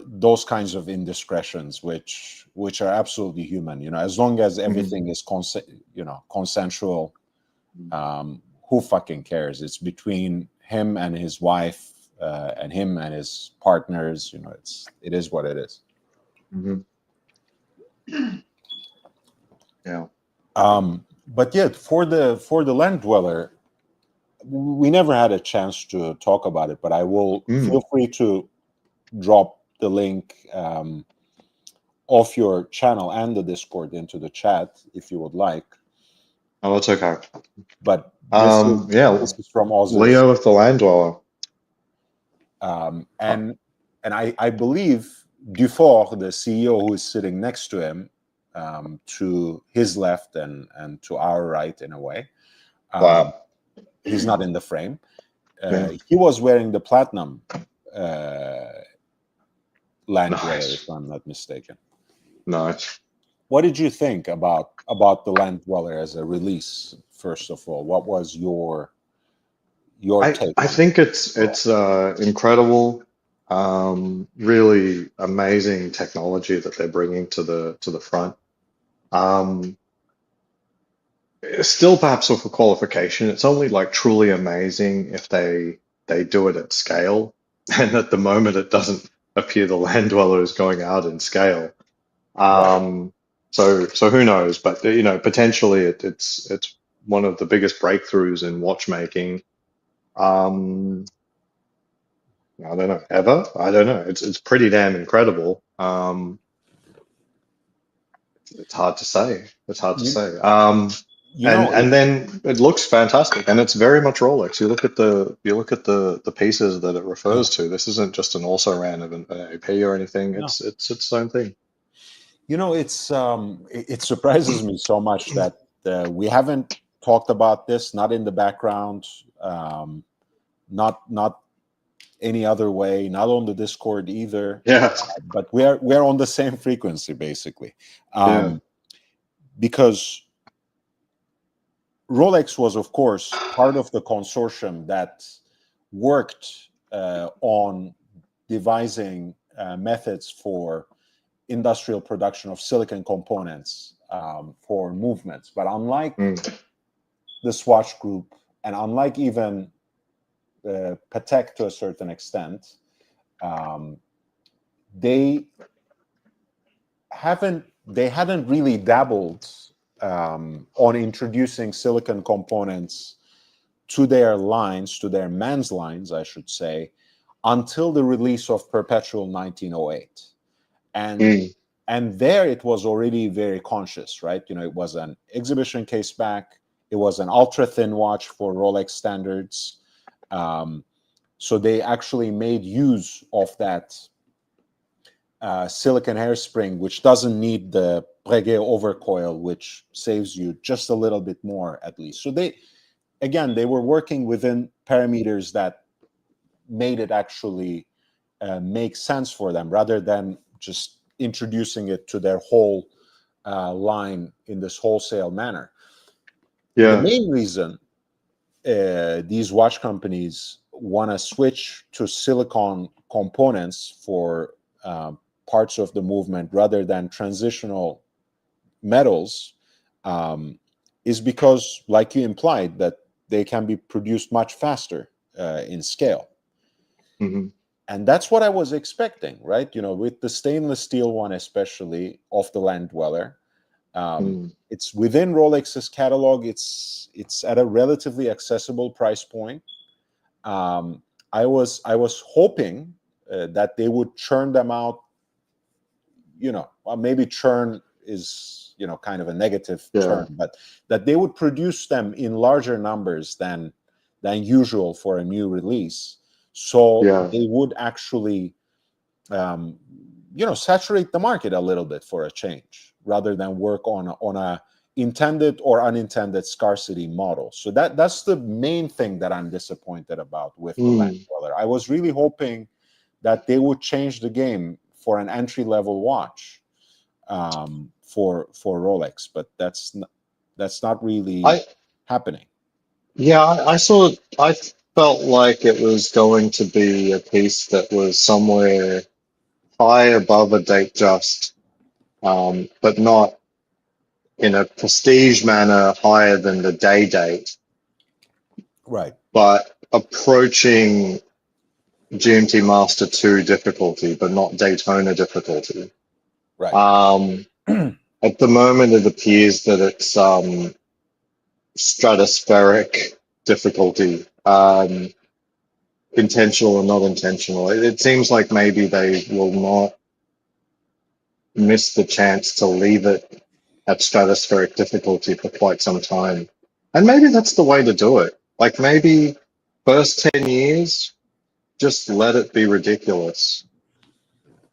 those kinds of indiscretions, which are absolutely human. As long as everything is consensual, who fucking cares? It's between him and his wife. and him and his partners. It is what it is. Mm-hmm. Yeah. But yet, for the Land Dweller, we never had a chance to talk about it. But I will feel free to drop the link of your channel and the Discord into the chat if you would like. Oh, that's okay. But this is from Oz. Leo with the Land Dweller. And I believe Dufour, the CEO who is sitting next to him, to his left and to our right in a way. Wow. He's not in the frame. Yeah. He was wearing the platinum Land Dweller, Nice. if I'm not mistaken. Nice. What did you think about the Land Dweller as a release? First of all, what was your take? I think it's incredible, really amazing technology that they're bringing to the front. Still perhaps with a qualification, it's only like truly amazing if they do it at scale, and at the moment it doesn't appear the Land Dweller is going out in scale. So who knows? But potentially it's one of the biggest breakthroughs in watchmaking. I don't know, ever. I don't know. It's pretty damn incredible. It's hard to say. It's hard to say. And then it looks fantastic, and it's very much Rolex. You look at the pieces that it refers to. This isn't just an also ran of an AP or anything. No. It's its own thing. It surprises me so much that we haven't talked about this, not in the background, not any other way, not on the Discord either. Yeah. But we're on the same frequency basically, because Rolex was, of course, part of the consortium that worked on devising methods for industrial production of silicon components for movements. But unlike the Swatch Group, and unlike even Patek to a certain extent, they hadn't really dabbled on introducing silicon components to their lines, to their men's lines, I should say, until the release of Perpetual 1908. And there it was already very conscious, right? It was an exhibition case back. It was an ultra thin watch for Rolex standards. So they actually made use of that silicon hairspring, which doesn't need the Breguet overcoil, which saves you just a little bit more at least. So they were working within parameters that made it actually make sense for them, rather than just introducing it to their whole line in this wholesale manner. The main reason these watch companies want to switch to silicon components for parts of the movement rather than transitional metals is because, like you implied, that they can be produced much faster in scale. And that's what I was expecting, right? With the stainless steel one, especially of the Land Dweller, it's within Rolex's catalog. It's at a relatively accessible price point. I was hoping that they would churn them out. Maybe churn is kind of a negative term, but that they would produce them in larger numbers than usual for a new release. So they would actually, saturate the market a little bit for a change, rather than work on a intended or unintended scarcity model. So that's the main thing that I'm disappointed about with the Land Dweller. I was really hoping that they would change the game for an entry-level watch for Rolex, but that's not really happening. Yeah, I felt like it was going to be a piece that was somewhere high above a date just, but not in a prestige manner higher than the day date. Right. But approaching GMT Master 2 difficulty, but not Daytona difficulty. Right. At the moment, it appears that it's stratospheric difficulty, intentional or not intentional. It seems like maybe they will not miss the chance to leave it at stratospheric difficulty for quite some time. And maybe that's the way to do it. Like maybe first 10 years, just let it be ridiculous.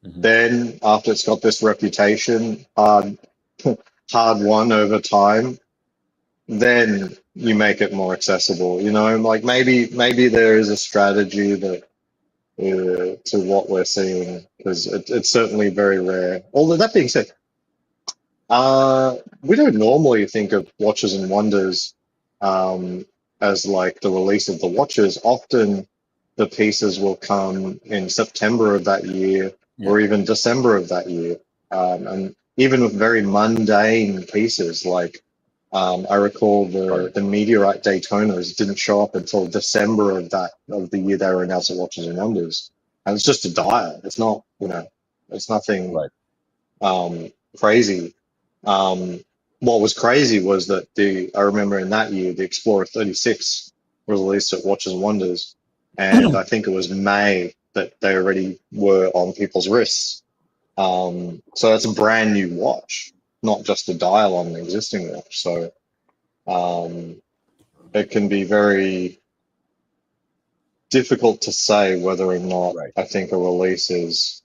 Mhm. Then after it's got this reputation, hard won over time, then you make it more accessible. You know, like maybe there is a strategy that to what we're seeing because it's certainly very rare. Although that being said, we don't normally think of Watches and Wonders as like the release of the watches. Often the pieces will come in September of that year or even December of that year. And even with very mundane pieces like I recall the Meteorite Daytonas didn't show up until December of the year they were announced at Watches and Wonders. And it's just a dial. It's not, it's nothing Right. crazy. What was crazy was that I remember in that year, the Explorer 36 was released at Watches and Wonders, and I think it was May that they already were on people's wrists. So that's a brand new watch, not just a dial on an existing watch. So it can be very difficult to say whether or not Right. I think a release is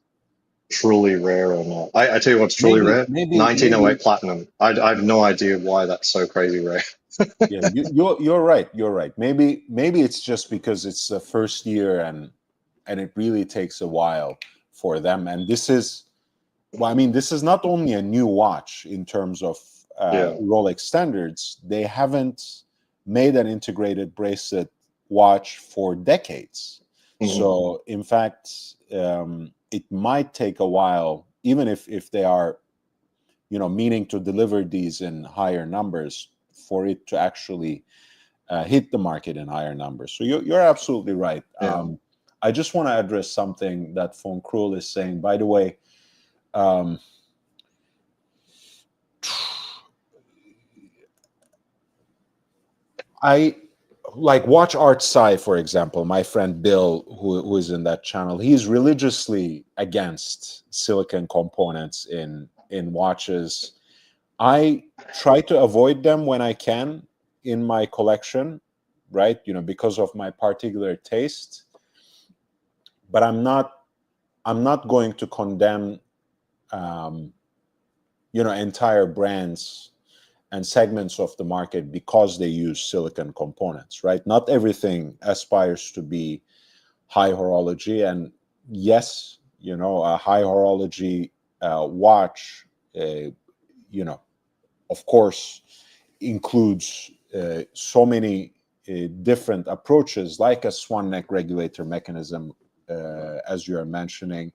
truly rare or not. I tell you what's truly rare. Maybe 1908 Platinum. I have no idea why that's so crazy rare. yeah, you're right. You're right. Maybe it's just because it's the first year and it really takes a while for them. And this is, well, I mean, this is not only a new watch in terms of Yeah. Rolex standards. They haven't made an integrated bracelet watch for decades. Mhm. So, in fact, it might take a while, even if they are, meaning to deliver these in higher numbers, for it to actually hit the market in higher numbers. So you're absolutely right. Yeah. I just want to address something that Von Krul is saying. By the way, I like Watch Art Sci, for example. My friend Bill, who is in that channel, he's religiously against silicon components in watches. I try to avoid them when I can in my collection, right? Because of my particular taste. But I'm not going to condemn, entire brands and segments of the market because they use silicon components, right? Not everything aspires to be high horology, and yes, a high horology watch, of course, includes so many different approaches, like a swan neck regulator mechanism, as you are mentioning,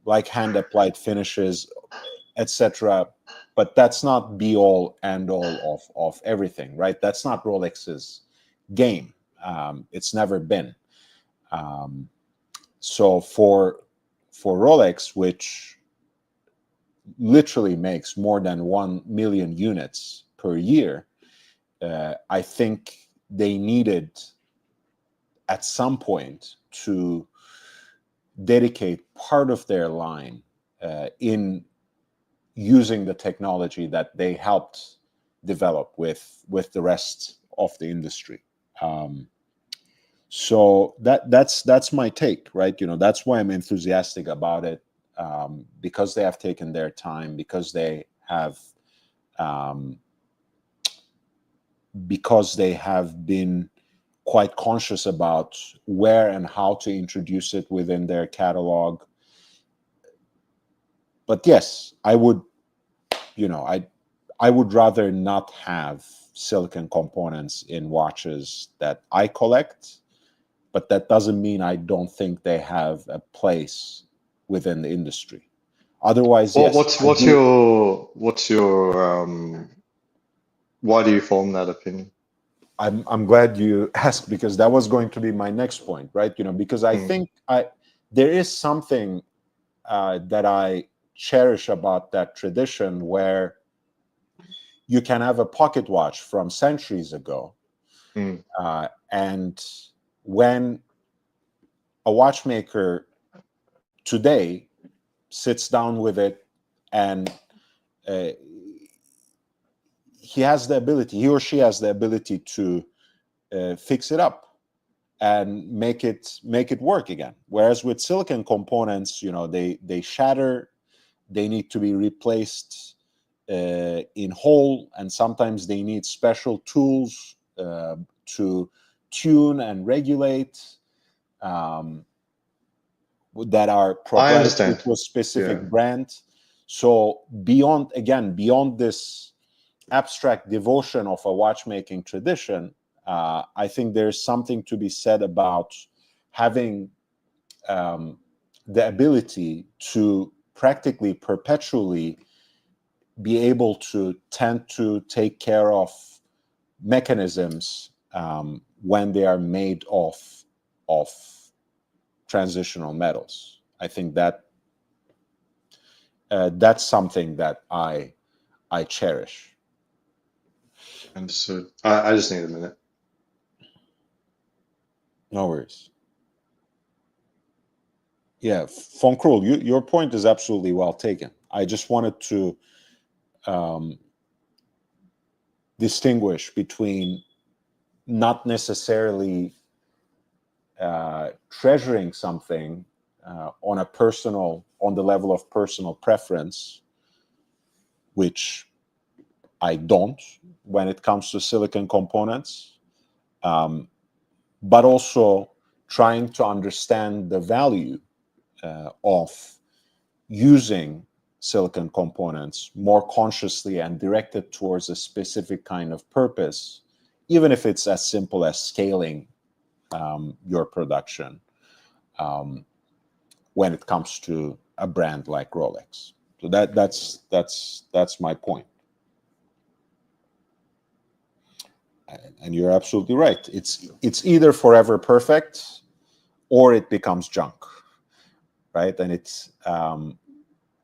like hand applied finishes, etc. But that's not be all and all of everything, right? That's not Rolex's game. It's never been. So for Rolex, which literally makes more than 1 million units per year, I think they needed at some point to dedicate part of their line in using the technology that they helped develop with the rest of the industry. So that's my take, right? That's why I'm enthusiastic about it, because they have taken their time, because they have been quite conscious about where and how to introduce it within their catalog. But yes, I would rather not have silicon components in watches that I collect, but that doesn't mean I don't think they have a place within the industry. Otherwise, Well, yes. what's your why do you form that opinion? I'm glad you asked, because that was going to be my next point, right? Because I think there is something that I cherish about that tradition, where you can have a pocket watch from centuries ago, and when a watchmaker today sits down with it, and uh, he or she has the ability to fix it up and make it work again. Whereas with silicon components, they shatter, they need to be replaced in whole, and sometimes they need special tools to tune and regulate, that are I proprietary understand. to a specific Yeah. brand. So beyond this abstract devotion of a watchmaking tradition, I think there's something to be said about having the ability to practically perpetually be able to tend to take care of mechanisms when they are made of transitional metals. I think that that's something that I cherish. Understood. I just need a minute. No worries. Yeah, von Krul, your point is absolutely well taken. I just wanted to distinguish between not necessarily treasuring something on the level of personal preference, which I don't when it comes to silicon components, but also trying to understand the value of using silicon components more consciously and directed towards a specific kind of purpose, even if it's as simple as scaling your production when it comes to a brand like Rolex. So that's my point. And you're absolutely right. It's either forever perfect or it becomes junk, right?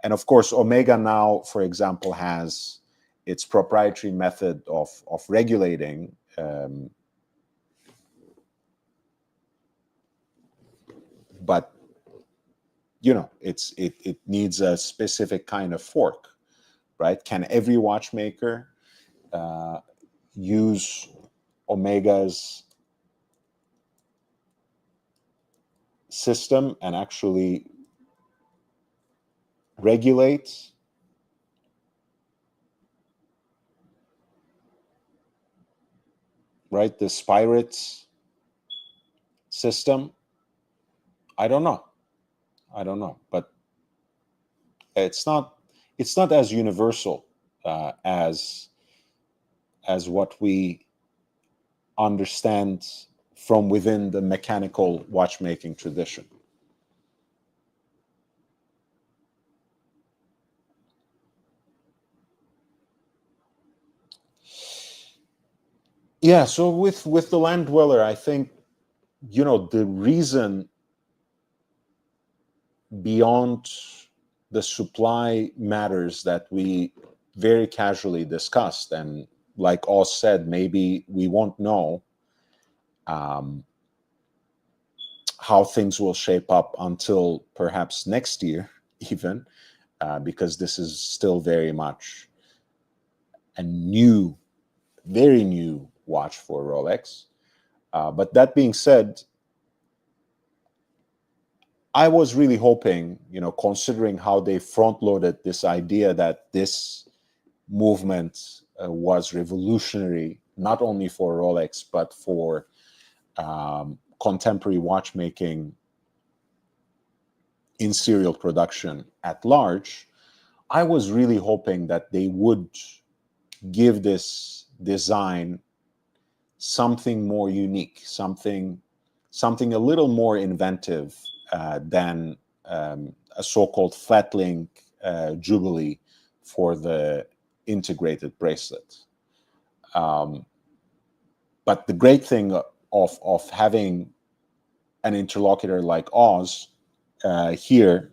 And of course, Omega now, for example, has its proprietary method of regulating but it needs a specific kind of fork, right? Can every watchmaker use Omega's system and actually regulate right the Spirits system? I don't know, but it's not as universal as what we understand from within the mechanical watchmaking tradition. Yeah, so with the Land Dweller, I think the reason beyond the supply matters that we very casually discussed, and like Oz said, maybe we won't know how things will shape up until perhaps next year, even because this is still very much a very new watch for Rolex. But that being said, I was really hoping, considering how they front loaded this idea that this movement was revolutionary, not only for Rolex, but for contemporary watchmaking in serial production at large. I was really hoping that they would give this design something more unique, something a little more inventive than a so-called flat link Jubilee for the integrated bracelet. but the great thing of having an interlocutor like Oz here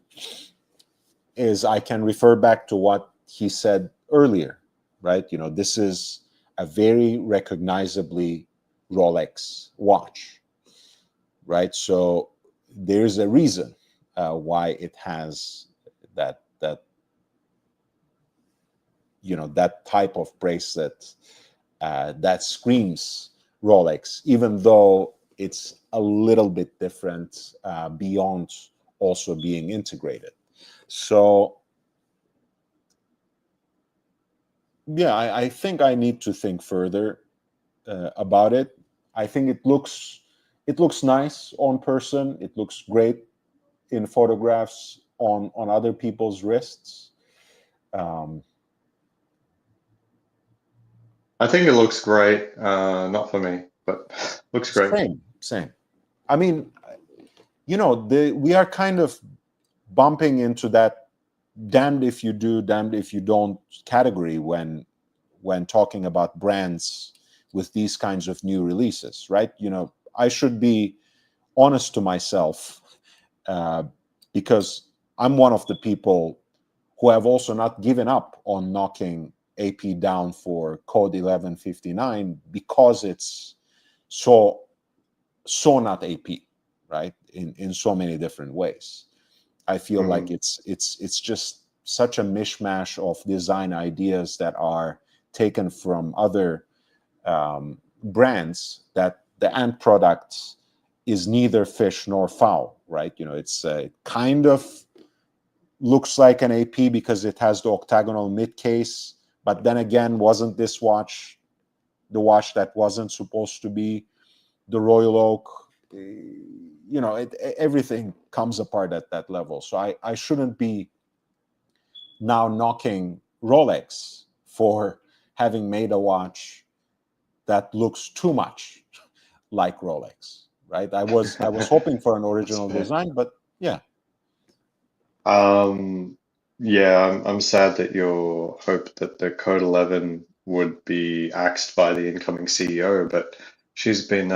is I can refer back to what he said earlier, right? You know, this is a very recognizably Rolex watch, right? So there's a reason why it has that you know, that type of bracelet that screams Rolex, even though it's a little bit different beyond also being integrated. So yeah, I think I need to think further about it. I think it looks nice on person. It looks great in photographs on other people's wrists. Um, I think it looks great. Not for me, but looks great. same. I mean, you know, we are kind of bumping into that damned if you do, damned if you don't category when talking about brands with these kinds of new releases, right? You know, I should be honest to myself because I'm one of the people who have also not given up on knocking AP down for code 1159 because it's so not AP, right? In so many different ways. I feel like it's just such a mishmash of design ideas that are taken from other brands that the end product is neither fish nor fowl, right? You know, it's kind of looks like an AP because it has the octagonal mid case, but then again, wasn't this watch the watch that wasn't supposed to be the Royal Oak? You know, everything comes apart at that level. So I shouldn't be now knocking Rolex for having made a watch that looks too much like Rolex, right? I was hoping for an original design, but yeah. Yeah, I'm sad that you hope that the Code 11 would be axed by the incoming CEO, but she's been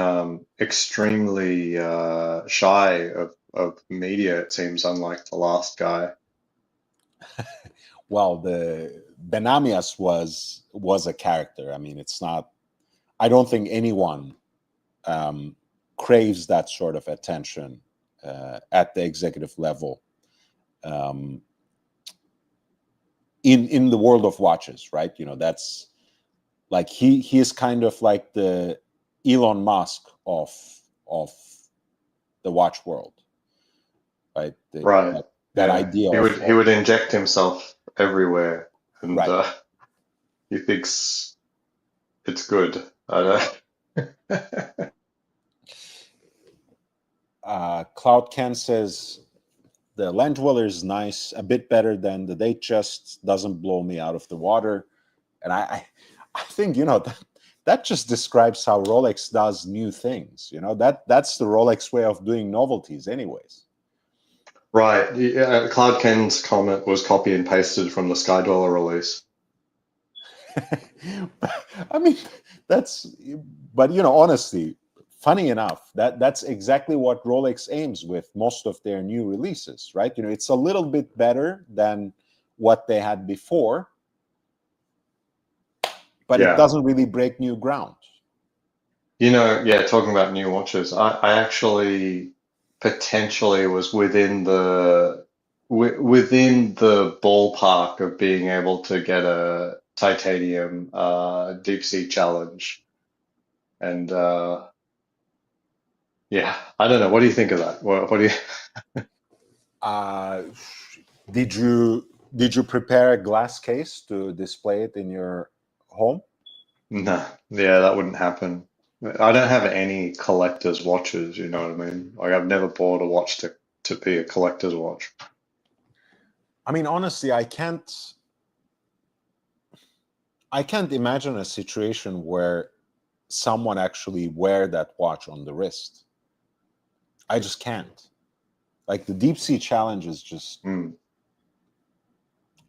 extremely shy of media, it seems, unlike the last guy. Well, the Benamias was a character. I mean, it's not. I don't think anyone craves that sort of attention at the executive level in the world of watches, right? You know, that's like he is kind of like the Elon Musk of the watch world, right? Right. That Yeah. idea He would inject himself everywhere, and right. he thinks it's good. I don't. Cloud Ken says the Land Dweller is nice, a bit better than the Datejust. Doesn't blow me out of the water, and I think you know that just describes how Rolex does new things. You know that's the Rolex way of doing novelties, anyways. Right. Yeah, Cloud Ken's comment was copy and pasted from the Sky Dweller release. I mean, that's, but you know, honestly, funny enough, that's exactly what Rolex aims with most of their new releases, right? You know, it's a little bit better than what they had before, but it Yeah. doesn't really break new ground. You know, yeah, talking about new watches, I actually potentially was within the ballpark of being able to get a titanium deep sea challenge. And yeah, I don't know. What do you think of that? What do you Uh, did you prepare a glass case to display it in your home? No, yeah, that wouldn't happen. I don't have any collector's watches, you know what I mean? Like I've never bought a watch to be a collector's watch. I mean, honestly, I can't imagine a situation where someone actually wear that watch on the wrist. I just can't. Like the deep sea challenge is just, Mm.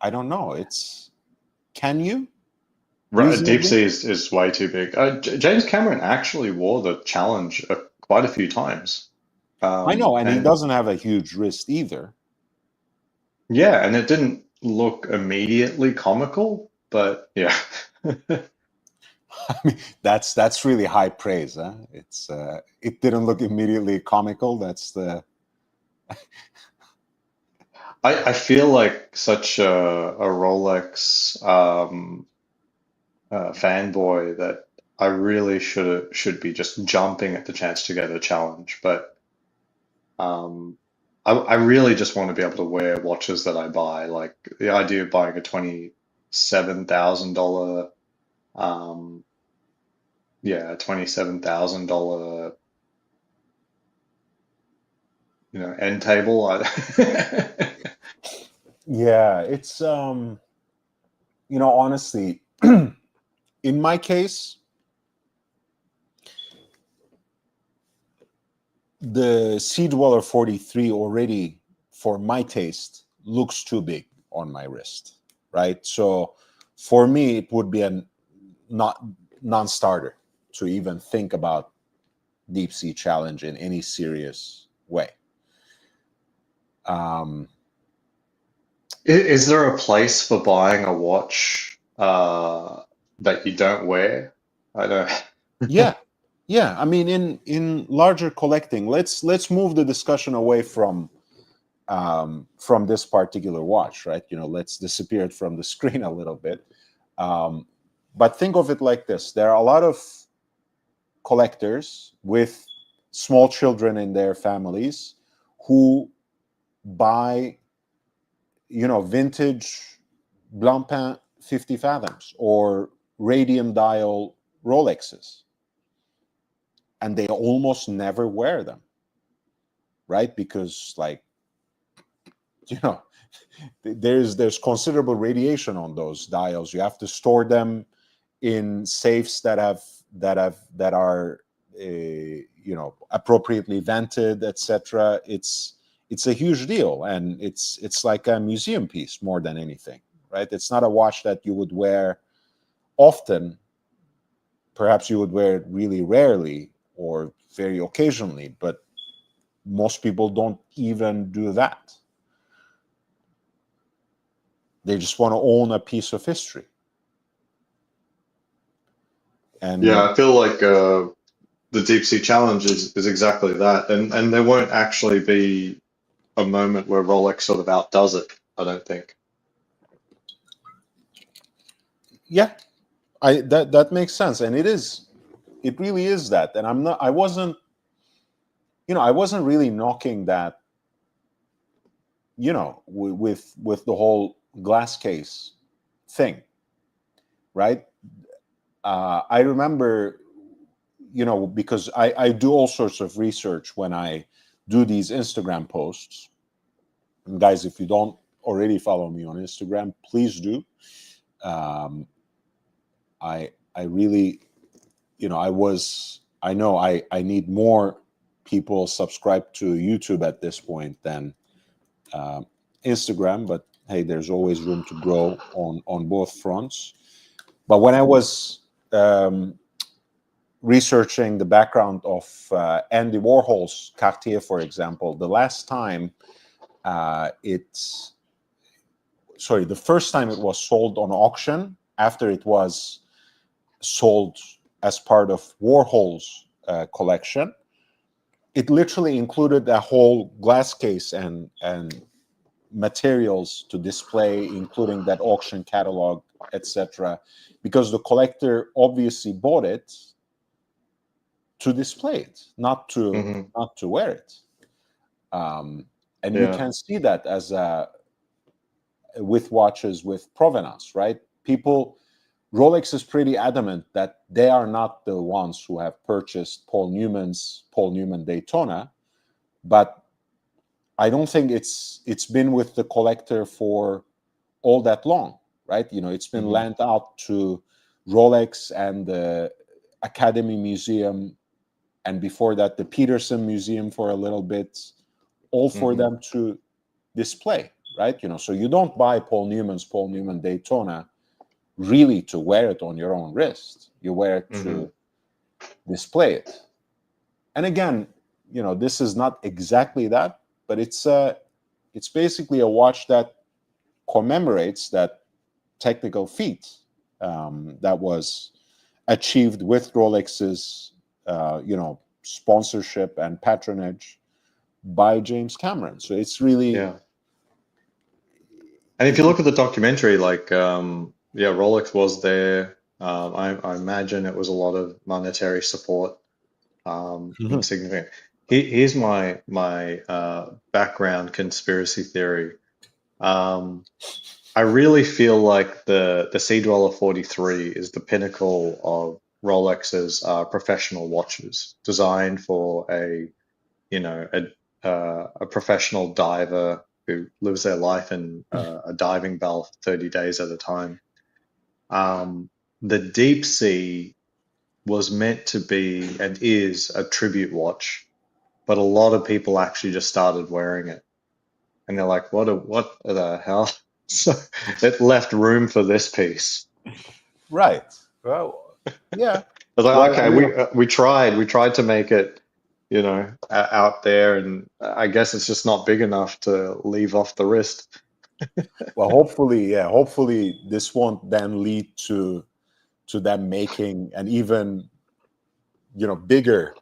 I don't know. It's, can you? Right, deep reasonably. sea is way too big. James Cameron actually wore the challenge quite a few times. I know, and he And doesn't have a huge wrist either. yeah, and it didn't look immediately comical, but yeah. I mean, that's really high praise, huh? It didn't look immediately comical. That's the I feel like such a Rolex fanboy that I really should be just jumping at the chance to get a challenge, but um, I really just want to be able to wear watches that I buy. Like the idea of buying a $27,000 um, yeah, $27,000 end table. yeah. It's honestly, in my case, the Sea Dweller 43 already, for my taste, looks too big on my wrist, right? So for me, it would be a not non-starter to even think about deep sea challenge in any serious way. Um, Is there a place for buying a watch that you don't wear? I don't. yeah, yeah. I mean, in larger collecting, let's move the discussion away from this particular watch, right? Let's disappear it from the screen a little bit. Um, but think of it like this: there are a lot of collectors with small children in their families who buy, vintage Blancpain 50 Fathoms or radium dial Rolexes, and they almost never wear them, right? Because, like, you know, there's considerable radiation on those dials. You have to store them in safes that are appropriately vented, etc. It's a huge deal, and it's like a museum piece more than anything, right? It's not a watch that you would wear often. Perhaps you would wear it really rarely or very occasionally, but most people don't even do that. They just want to own a piece of history. Yeah, And I feel like the Deep Sea Challenge is exactly that, and there won't actually be a moment where Rolex sort of outdoes it, I don't think. yeah, that makes sense, and it really is that. And I wasn't really knocking that, with the whole glass case thing, right? I remember, because I do all sorts of research when I do these Instagram posts. And guys, if you don't already follow me on Instagram, please do. I really, I know I need more people subscribe to YouTube at this point than uh, Instagram, but hey, there's always room to grow on both fronts. But when I was researching the background of Andy Warhol's Cartier, for example, the first time it was sold on auction after it was sold as part of Warhol's collection, it literally included a whole glass case and materials to display, including that auction catalog, etc., because the collector obviously bought it to display it, Hmm. not to wear it. Um, and you Yeah. can see that with watches with provenance, right? Rolex is pretty adamant that they are not the ones who have purchased Paul Newman Daytona, but I don't think it's been with the collector for all that long, right? It's been Hmm. lent out to Rolex and the Academy Museum, and before that, the Peterson Museum for a little bit, all for Hmm. them to display, right? So you don't buy Paul Newman Daytona really to wear it on your own wrist. You wear it to display it. And again, this is not exactly that, but it's basically a watch that commemorates that technical feat that was achieved with Rolex's, sponsorship and patronage by James Cameron. So it's really, Yeah. And if you look at the documentary, Rolex was there. I imagine it was a lot of monetary support, significant. Here's my background conspiracy theory. I really feel like the Sea Dweller 43 is the pinnacle of Rolex's professional watches, designed for a professional diver who lives their life in a diving bell for 30 days at a time. The Deep Sea was meant to be and is a tribute watch, but a lot of people actually just started wearing it, and they're like, "What the hell?" So it left room for this piece. right. Well, yeah. I was like, Well, okay, we tried to make it, out there, and I guess it's just not big enough to leave off the wrist. well, hopefully this won't then lead to them making an even bigger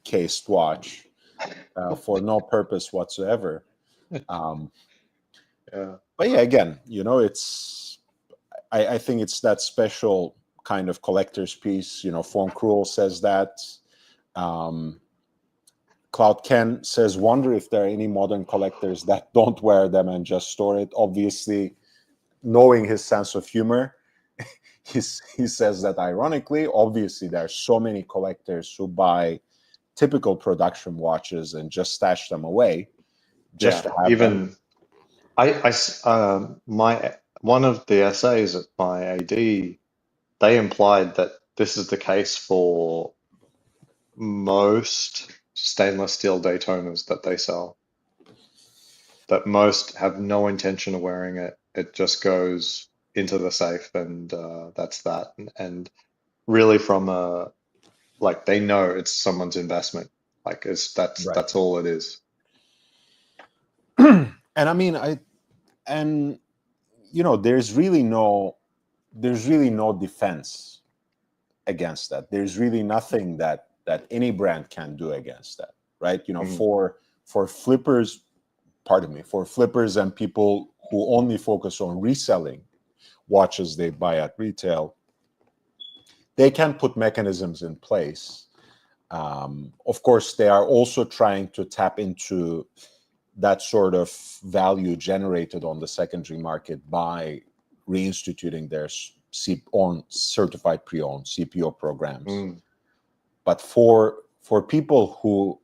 cased watch for no purpose whatsoever. Yeah. But yeah, again, it's I think it's that special kind of collector's piece. Von Krul says that. Cloud Ken says, wonder if there are any modern collectors that don't wear them and just store it. Obviously, knowing his sense of humor, he says that ironically. Obviously, there are so many collectors who buy typical production watches and just stash them away just to have even them. one of the essays at my AD, they implied that this is the case for most stainless steel Daytonas that they sell. That most have no intention of wearing it. It just goes into the safe, and that's that. And really, from they know it's someone's investment. Right. That's all it is. And I mean, there's really no defense against that. There's really nothing that any brand can do against that, right? For flippers and people who only focus on reselling watches they buy at retail, they can put mechanisms in place. Of course, they are also trying to tap into that sort of value generated on the secondary market by reinstituting their own certified pre-owned CPO programs. But for people who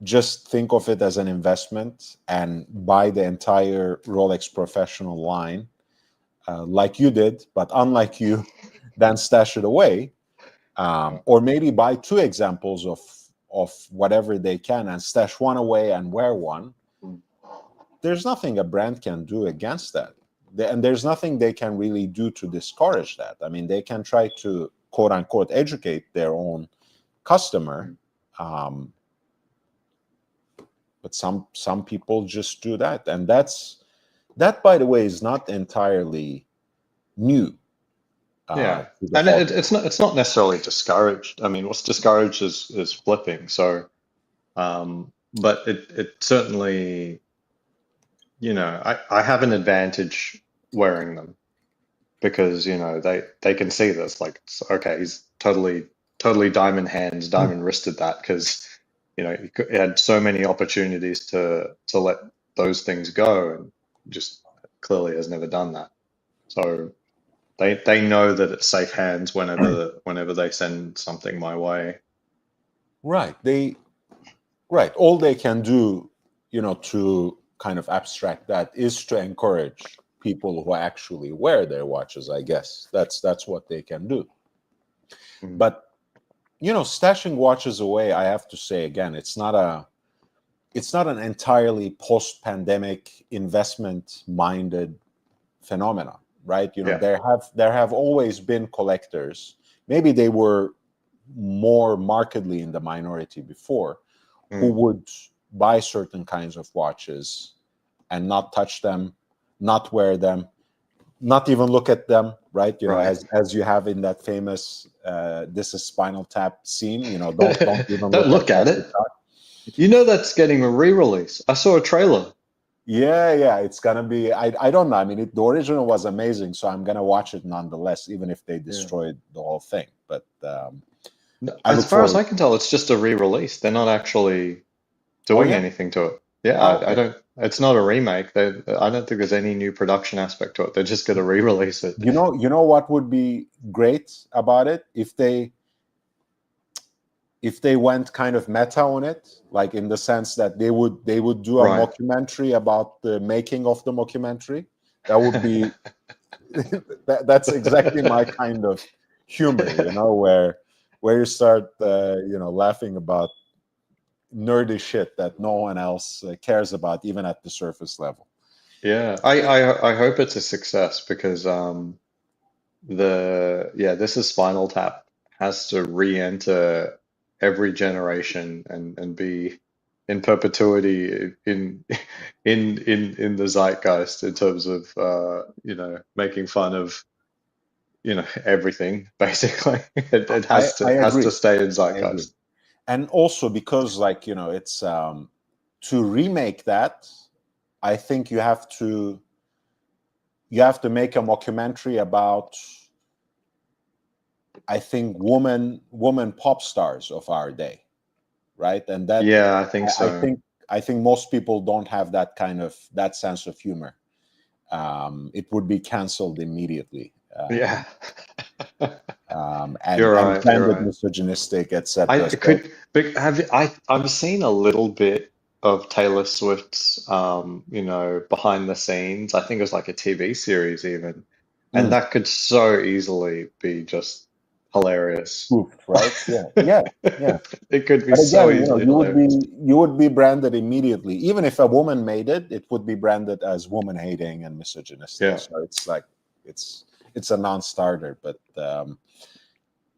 just think of it as an investment and buy the entire Rolex professional line, like you did, but unlike you, then stash it away, or maybe buy two examples of whatever they can and stash one away and wear one. There's nothing a brand can do against that. And there's nothing they can really do to discourage that. I mean, they can try to, quote unquote, educate their own customer. But some people just do that. And that, by the way, is not entirely new. And it's not necessarily discouraged. I mean, what's discouraged is flipping. So, but it certainly, I have an advantage wearing them because they can see this. Like, okay, he's totally diamond hands, diamond wristed that because he had so many opportunities to let those things go, and just clearly has never done that. So they know that it's safe hands whenever they send something my way. Right. All they can do, to kind of abstract that is to encourage people who actually wear their watches. I guess that's what they can do. But stashing watches away, I have to say again, it's not an entirely post-pandemic investment-minded phenomenon. right? You know, Yeah. there have always been collectors. Maybe they were more markedly in the minority before, who would buy certain kinds of watches and not touch them, not wear them, not even look at them, right? You know, Right. as you have in that famous "This Is Spinal Tap" scene. You know, don't even Don't look at look at what it. you got. You know that's getting a re-release. I saw a trailer. Yeah, it's gonna be. I don't know. I mean, the original was amazing, so I'm gonna watch it nonetheless, even if they Yeah. destroyed the whole thing. But No, I as look far as forward. I can tell, it's just a re-release. They're not actually Oh doing yeah. anything to it. Yeah, Oh, I okay. don't. It's not a remake. I don't think there's any new production aspect to it. They're just going to re-release it. You know what would be great about it if they went kind of meta on it, like in the sense that they would do a Right. mockumentary about the making of the mockumentary. That would be that's exactly my kind of humor, you know, where you start you know, laughing about nerdy shit that no one else cares about, even at the surface level. Yeah, I hope it's a success because this is Spinal Tap has to re-enter every generation and be in perpetuity in the zeitgeist in terms of making fun of everything basically. It I has to agree. stay in I agree. zeitgeist. And also because, like, you know, it's to remake that, I think you have to make a mockumentary about, I think, woman pop stars of our day, right? And that Yeah, I think I so. think most people don't have that sense of humor. It would be canceled immediately, Yeah. and You're branded right. misogynistic, I etc. So, could, but I've seen a little bit of Taylor Swift's behind the scenes. I think it was like a TV series even, and mm, that could so easily be just hilarious. spoofed, right? Yeah. It could be But so again, you know, easily hilarious. you would be branded immediately, even if a woman made it. It would be branded as woman hating and misogynistic. Yeah. So it's like it's it's a non-starter. But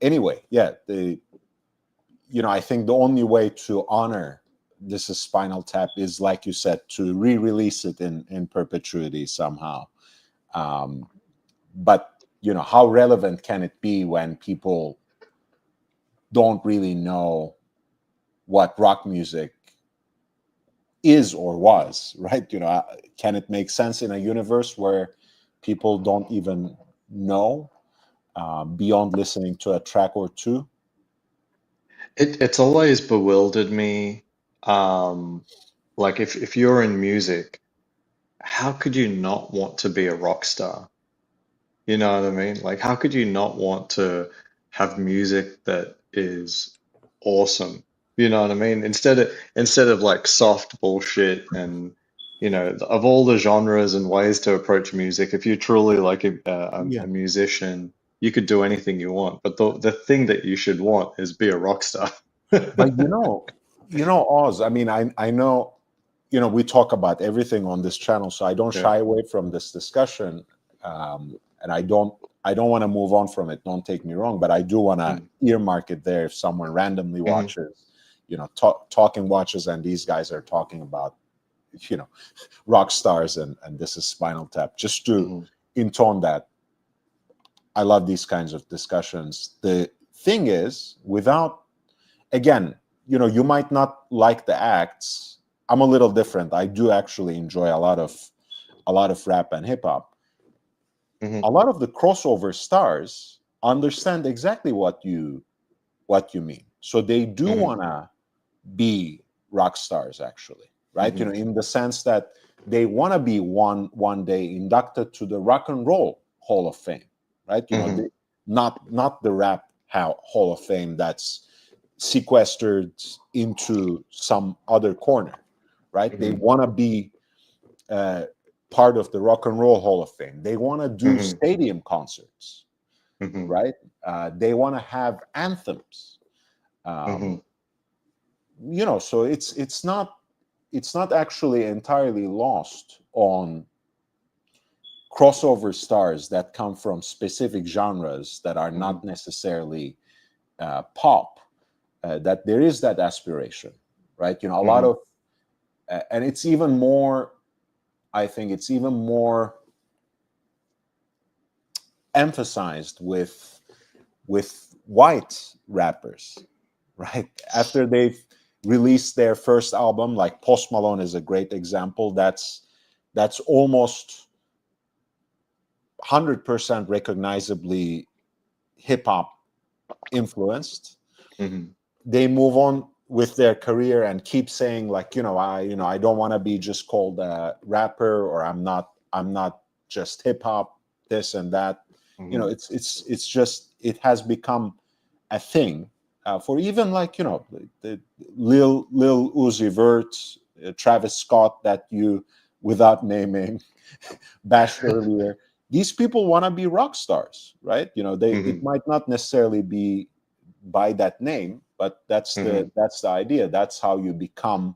anyway, yeah, I think the only way to honor This Is Spinal Tap is, like you said, to re-release it in perpetuity somehow. Um, but how relevant can it be when people don't really know what rock music is or was, right? Can it make sense in a universe where people don't even know, beyond listening to a track or two? It's always bewildered me. Um, like if you're in music, how could you not want to be a rock star? You know what I mean? Like, how could you not want to have music that is awesome? You know what I mean? Instead of like soft bullshit and of all the genres and ways to approach music, if you're truly like a Yeah. musician, you could do anything you want. But the thing that you should want is be a rock star. But Oz, I mean, I know, we talk about everything on this channel, so I don't Yeah. shy away from this discussion. And I don't want to move on from it. Don't take me wrong, but I do want to Mm. earmark it there if someone randomly Hmm. watches, talking watches, and these guys are talking about, you know, rock stars, and This Is Spinal Tap. Just to Hmm. intone that, I love these kinds of discussions. The thing is, without, again, you might not like the acts. I'm a little different. I do actually enjoy a lot of rap and hip hop. Hmm. A lot of the crossover stars understand exactly what you mean. So they do Hmm. want to be rock stars, actually, right? Hmm. In the sense that they want to be one day inducted to the Rock and Roll Hall of Fame, right? Hmm. Not the Rap Hall of Fame that's sequestered into some other corner, right? They Hmm. want to be uh, part of the Rock and Roll Hall of Fame. They want to do Hmm. stadium concerts, Hmm. right? They want to have anthems. Hmm. Um, so it's not actually entirely lost on crossover stars that come from specific genres that are not necessarily pop, that there is that aspiration, right? You know, a lot of, and it's even more, I think it's even more emphasized with white rappers, right? After they've released their first album, like Post Malone is a great example. That's almost 100% recognizably hip hop influenced. They move on with their career and keep saying like, I don't want to be just called a rapper, or I'm not just hip hop, this and that. It's just, it has become a thing for even like, the Lil Uzi Vert, Travis Scott, that you, without naming, bashed earlier. These people want to be rock stars, right? It might not necessarily be by that name, but that's the idea. That's how you become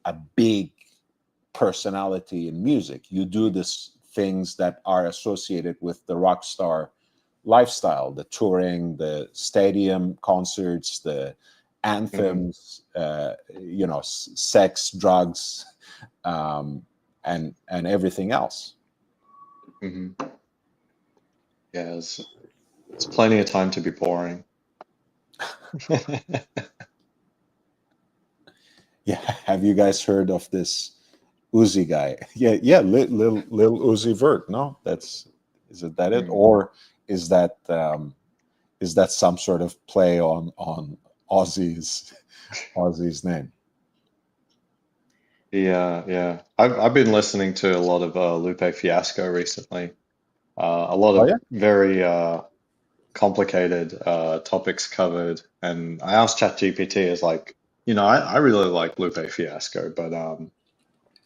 a big personality in music. You do these things that are associated with the rock star lifestyle, the touring, the stadium concerts, the anthems, sex, drugs, and everything else. Yeah, it's plenty of time to be boring. Yeah, have you guys heard of this Uzi guy? Yeah, Lil Uzi Vert. No, is it that it, or is that some sort of play on Ozzy's name? Yeah. I've been listening to a lot of Lupe Fiasco recently. A lot Oh of yeah, very complicated topics covered, and I asked ChatGPT, is like, I really like Lupe Fiasco, but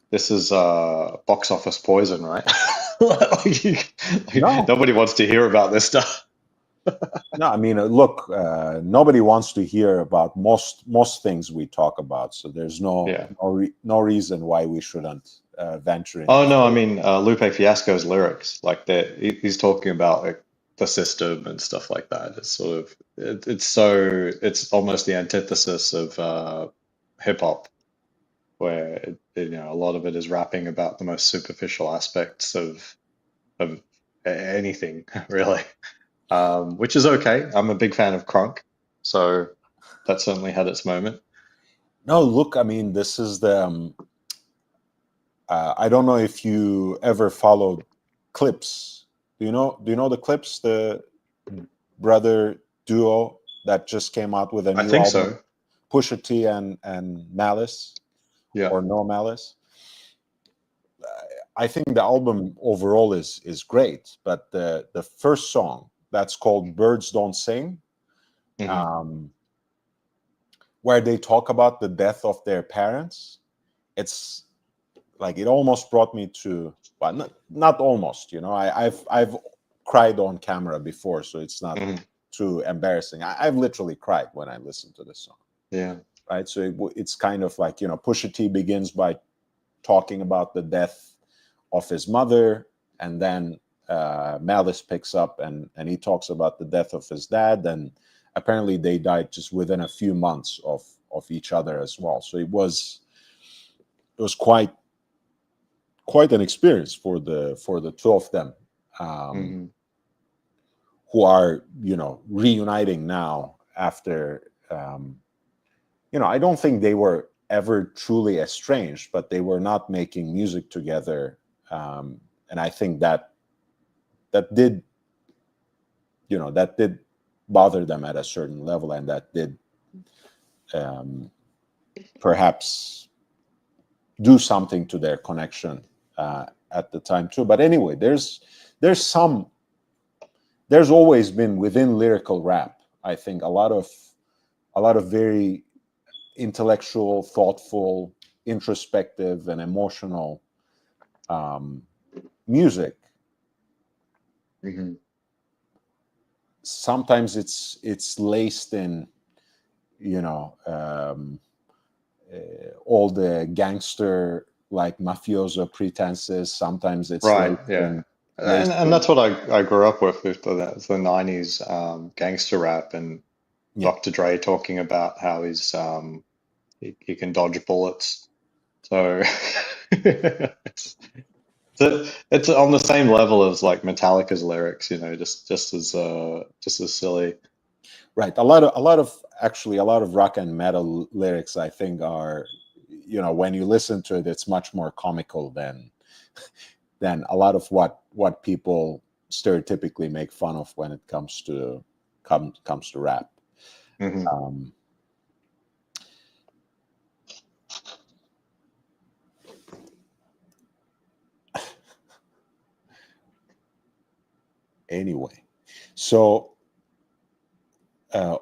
this is box office poison, right? no, Nobody wants to hear about this stuff. no. I mean, look, nobody wants to hear about most things we talk about. So there's Yeah. no reason why we shouldn't venture into. Oh no, I mean Lupe Fiasco's lyrics, like that he's talking about like the system and stuff like that. It's sort of it's almost the antithesis of hip hop, where a lot of it is rapping about the most superficial aspects of anything really, which is okay. I'm a big fan of Crunk, so that certainly had its moment. No, look, I mean, this is the. I don't know if you ever followed Clips. Do you know the Clips, the brother duo that just came out with a I new think album, so. Pusha T and Malice, Yeah. or No Malice? I think the album overall is great, but the first song, that's called "Birds Don't Sing," um, where they talk about the death of their parents, it's like, it almost brought me to, well, not almost, I've cried on camera before, so it's not too embarrassing. I've literally cried when I listened to this song. Yeah. Right, so it's kind of like, Pusha T begins by talking about the death of his mother, and then Malice picks up and he talks about the death of his dad, and apparently they died just within a few months of each other as well. So it was quite an experience for the two of them, who are reuniting now after. I don't think they were ever truly estranged, but they were not making music together, and I think that did bother them at a certain level, and that did perhaps do something to their connection at the time too. But anyway, there's always been, within lyrical rap, I think, a lot of very intellectual, thoughtful, introspective, and emotional music. Sometimes it's laced in all the gangster, like mafioso pretenses. Sometimes it's Right. laced Yeah. in There's and that's what I grew up with the 90s gangster rap and yeah, Dr. Dre talking about how he can dodge bullets. So it's on the same level as like Metallica's lyrics, you know, just as silly. right. A lot of rock and metal lyrics, I think, are, when you listen to it, it's much more comical than a lot of what people stereotypically make fun of when it comes to rap. Hmm. Um, anyway, so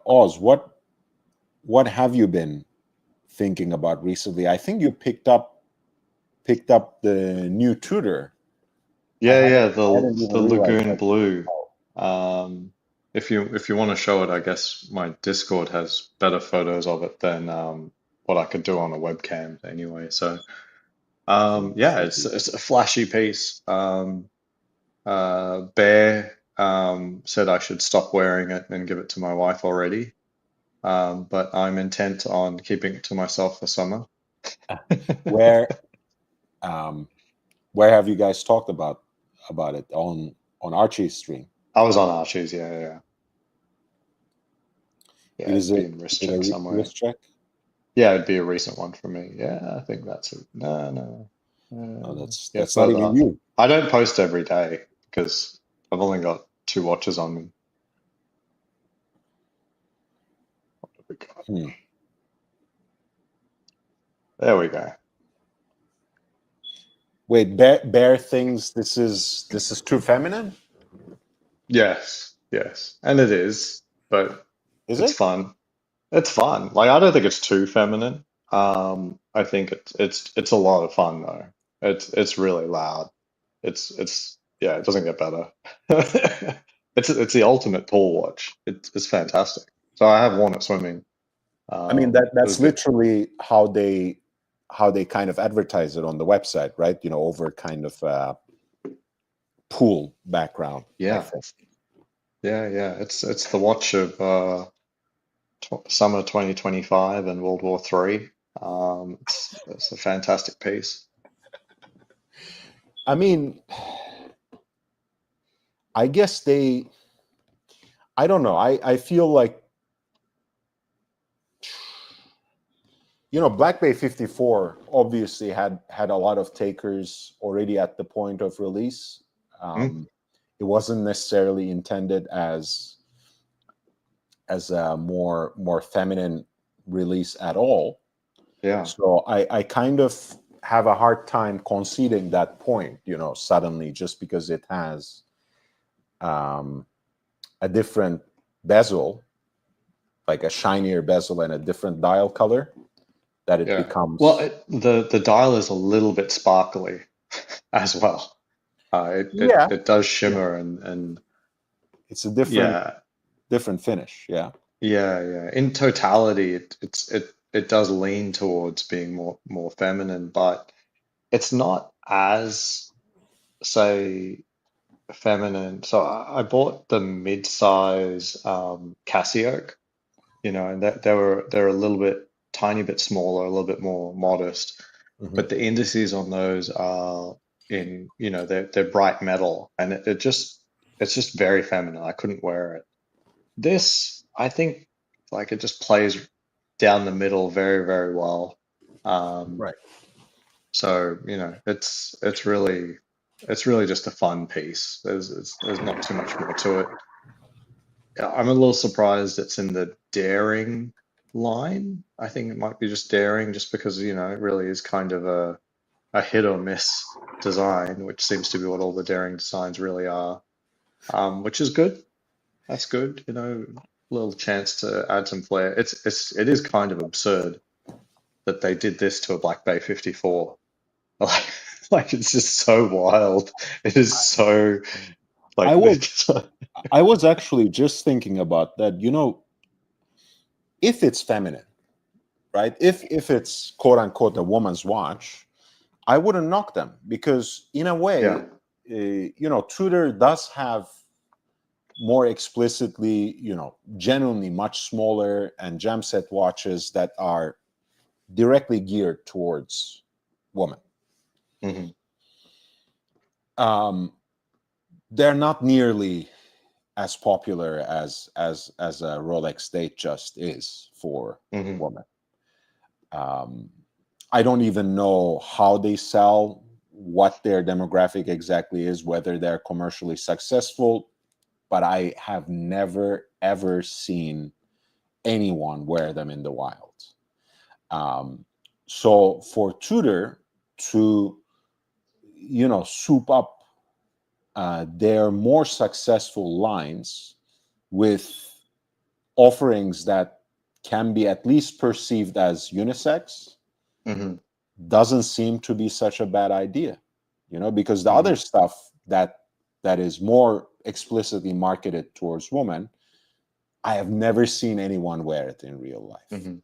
Oz, what have you been thinking about recently? I think you picked up the new tutor. Yeah, yeah, I hadn't the even realized Lagoon that. Blue. Oh, If you want to show it, I guess my Discord has better photos of it than what I could do on a webcam anyway. So let's yeah, see. it's a flashy piece. Bear said I should stop wearing it and give it to my wife already. But I'm intent on keeping it to myself for summer. Where um, where have you guys talked about it on Archie's stream? I was on Archie's, yeah, yeah, yeah. It Yeah, is it'd be a in is wrist it a check somewhere. wrist check? Yeah, it'd be a recent one for me. Yeah, I think that's it. No, no. Oh, Yeah, that's not further even up. you. I don't post every day because I've only got two watches on me. Hmm. There we go. Wait, Bear thinks this is too feminine. Yes, yes. And it is, but Is it's it? fun. It's fun. Like I don't think it's too feminine. I think it's a lot of fun though. It's really loud. It's yeah, it doesn't get better. It's the ultimate pool watch. It's fantastic. So I have worn it swimming. I mean, It was that's good. literally how they kind of advertise it on the website, right? Over kind of pool background, I Yeah, think. yeah, yeah. It's the watch of summer 2025 and World War III. It's a fantastic piece. I mean, I guess I don't know. I feel like, Black Bay 54 obviously had a lot of takers already at the point of release. Mm, It wasn't necessarily intended as a more feminine release at all. yeah, So I kind of have a hard time conceding that point, suddenly, just because it has um, a different bezel, like a shinier bezel and a different dial color, that it yeah. Well, becomes. the dial is a little bit sparkly as well. Yeah, It does yeah, shimmer and it's a different yeah, different finish. Yeah. yeah, yeah. In totality, it does lean towards being more feminine, but it's not as say feminine. So I bought the mid-size Casio, and that they're a little bit tiny bit smaller, a little bit more modest, Mhm. but the indices on those are in, they're bright metal, and it's just very feminine. I couldn't wear it. This, I think, like it just plays down the middle very, very well. Um, Right. so, it's really just a fun piece. There's not too much more to it. I'm a little surprised it's in the daring line. I think it might be just daring just because, it really is kind of a hit or miss design, which seems to be what all the daring designs really are. Which is good. That's good, little chance to add some flair. It is kind of absurd that they did this to a Black Bay 54. Like, like it's just so wild. It is so I like was I was actually just thinking about that. If it's feminine, right? If it's quote unquote a woman's watch, I wouldn't knock them, because in a yeah, way Tudor does have more explicitly, genuinely much smaller and gem set watches that are directly geared towards women. Hmm. They're not nearly as popular as a Rolex Datejust is for Hmm. women. I don't even know how they sell, what their demographic exactly is, whether they're commercially successful, but I have never ever seen anyone wear them in the wild. So for Tudor to, soup up their more successful lines with offerings that can be at least perceived as unisex Hmm. doesn't seem to be such a bad idea, because the Hmm. other stuff that is more explicitly marketed towards women, I have never seen anyone wear it in real life. Hmm.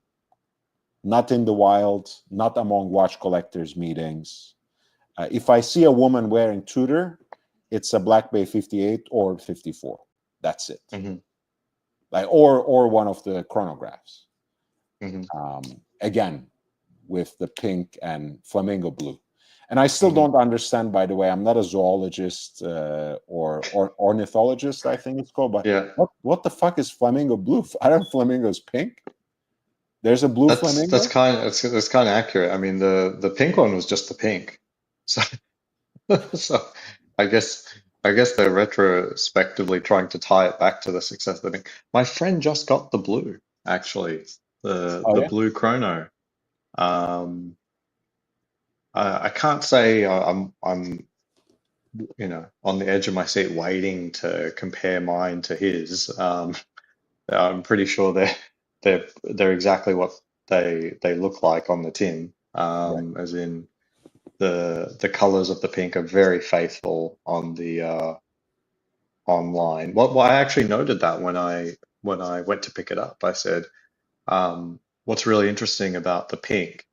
Not in the wild, not among watch collectors meetings. If I see a woman wearing Tudor, it's a Black Bay 58 or 54. That's it. Hmm. Like or one of the chronographs. Hmm. Again, with the pink and flamingo blue. And I still Hmm. don't understand, by the way, I'm not a zoologist or ornithologist, I think it's called, but Yeah, what the fuck is flamingo blue? Aren't flamingos pink? There's a blue that's flamingo? kind of that's kind of accurate. I mean, the pink one was just the pink, so so I guess I guess they're retrospectively trying to tie it back to the success of the pink. My friend just got the blue, actually, Oh, the yeah? blue chrono. Um, I can't say I'm on the edge of my seat waiting to compare mine to his. I'm pretty sure they're exactly what they look like on the tin. Right. As in the colors of the pink are very faithful on the online. Well, I actually noted that when I went to pick it up. I said, what's really interesting about the pink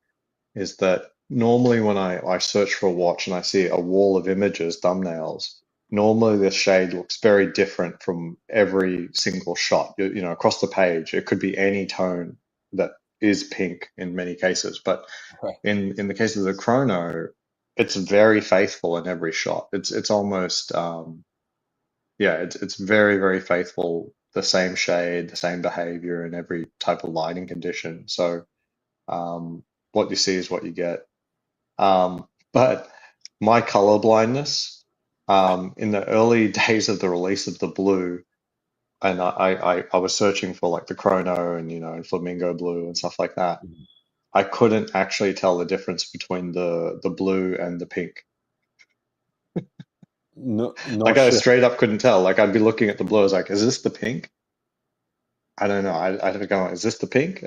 is that normally when I search for a watch and I see a wall of images, thumbnails, normally the shade looks very different from every single shot. Across the page, it could be any tone that is pink in many cases. But Right. in the case of the chrono, it's very faithful in every shot. It's almost yeah, it's very, very faithful, the same shade, the same behavior in every type of lighting condition. So what you see is what you get. But my color blindness, in the early days of the release of the blue, and I was searching for like the chrono and and flamingo blue and stuff like that. I couldn't actually tell the difference between the blue and the pink. No, no Like I shit. straight up couldn't tell. Like I'd be looking at the blue, I was like, is this the pink? I don't know. I'd have to go, is this the pink?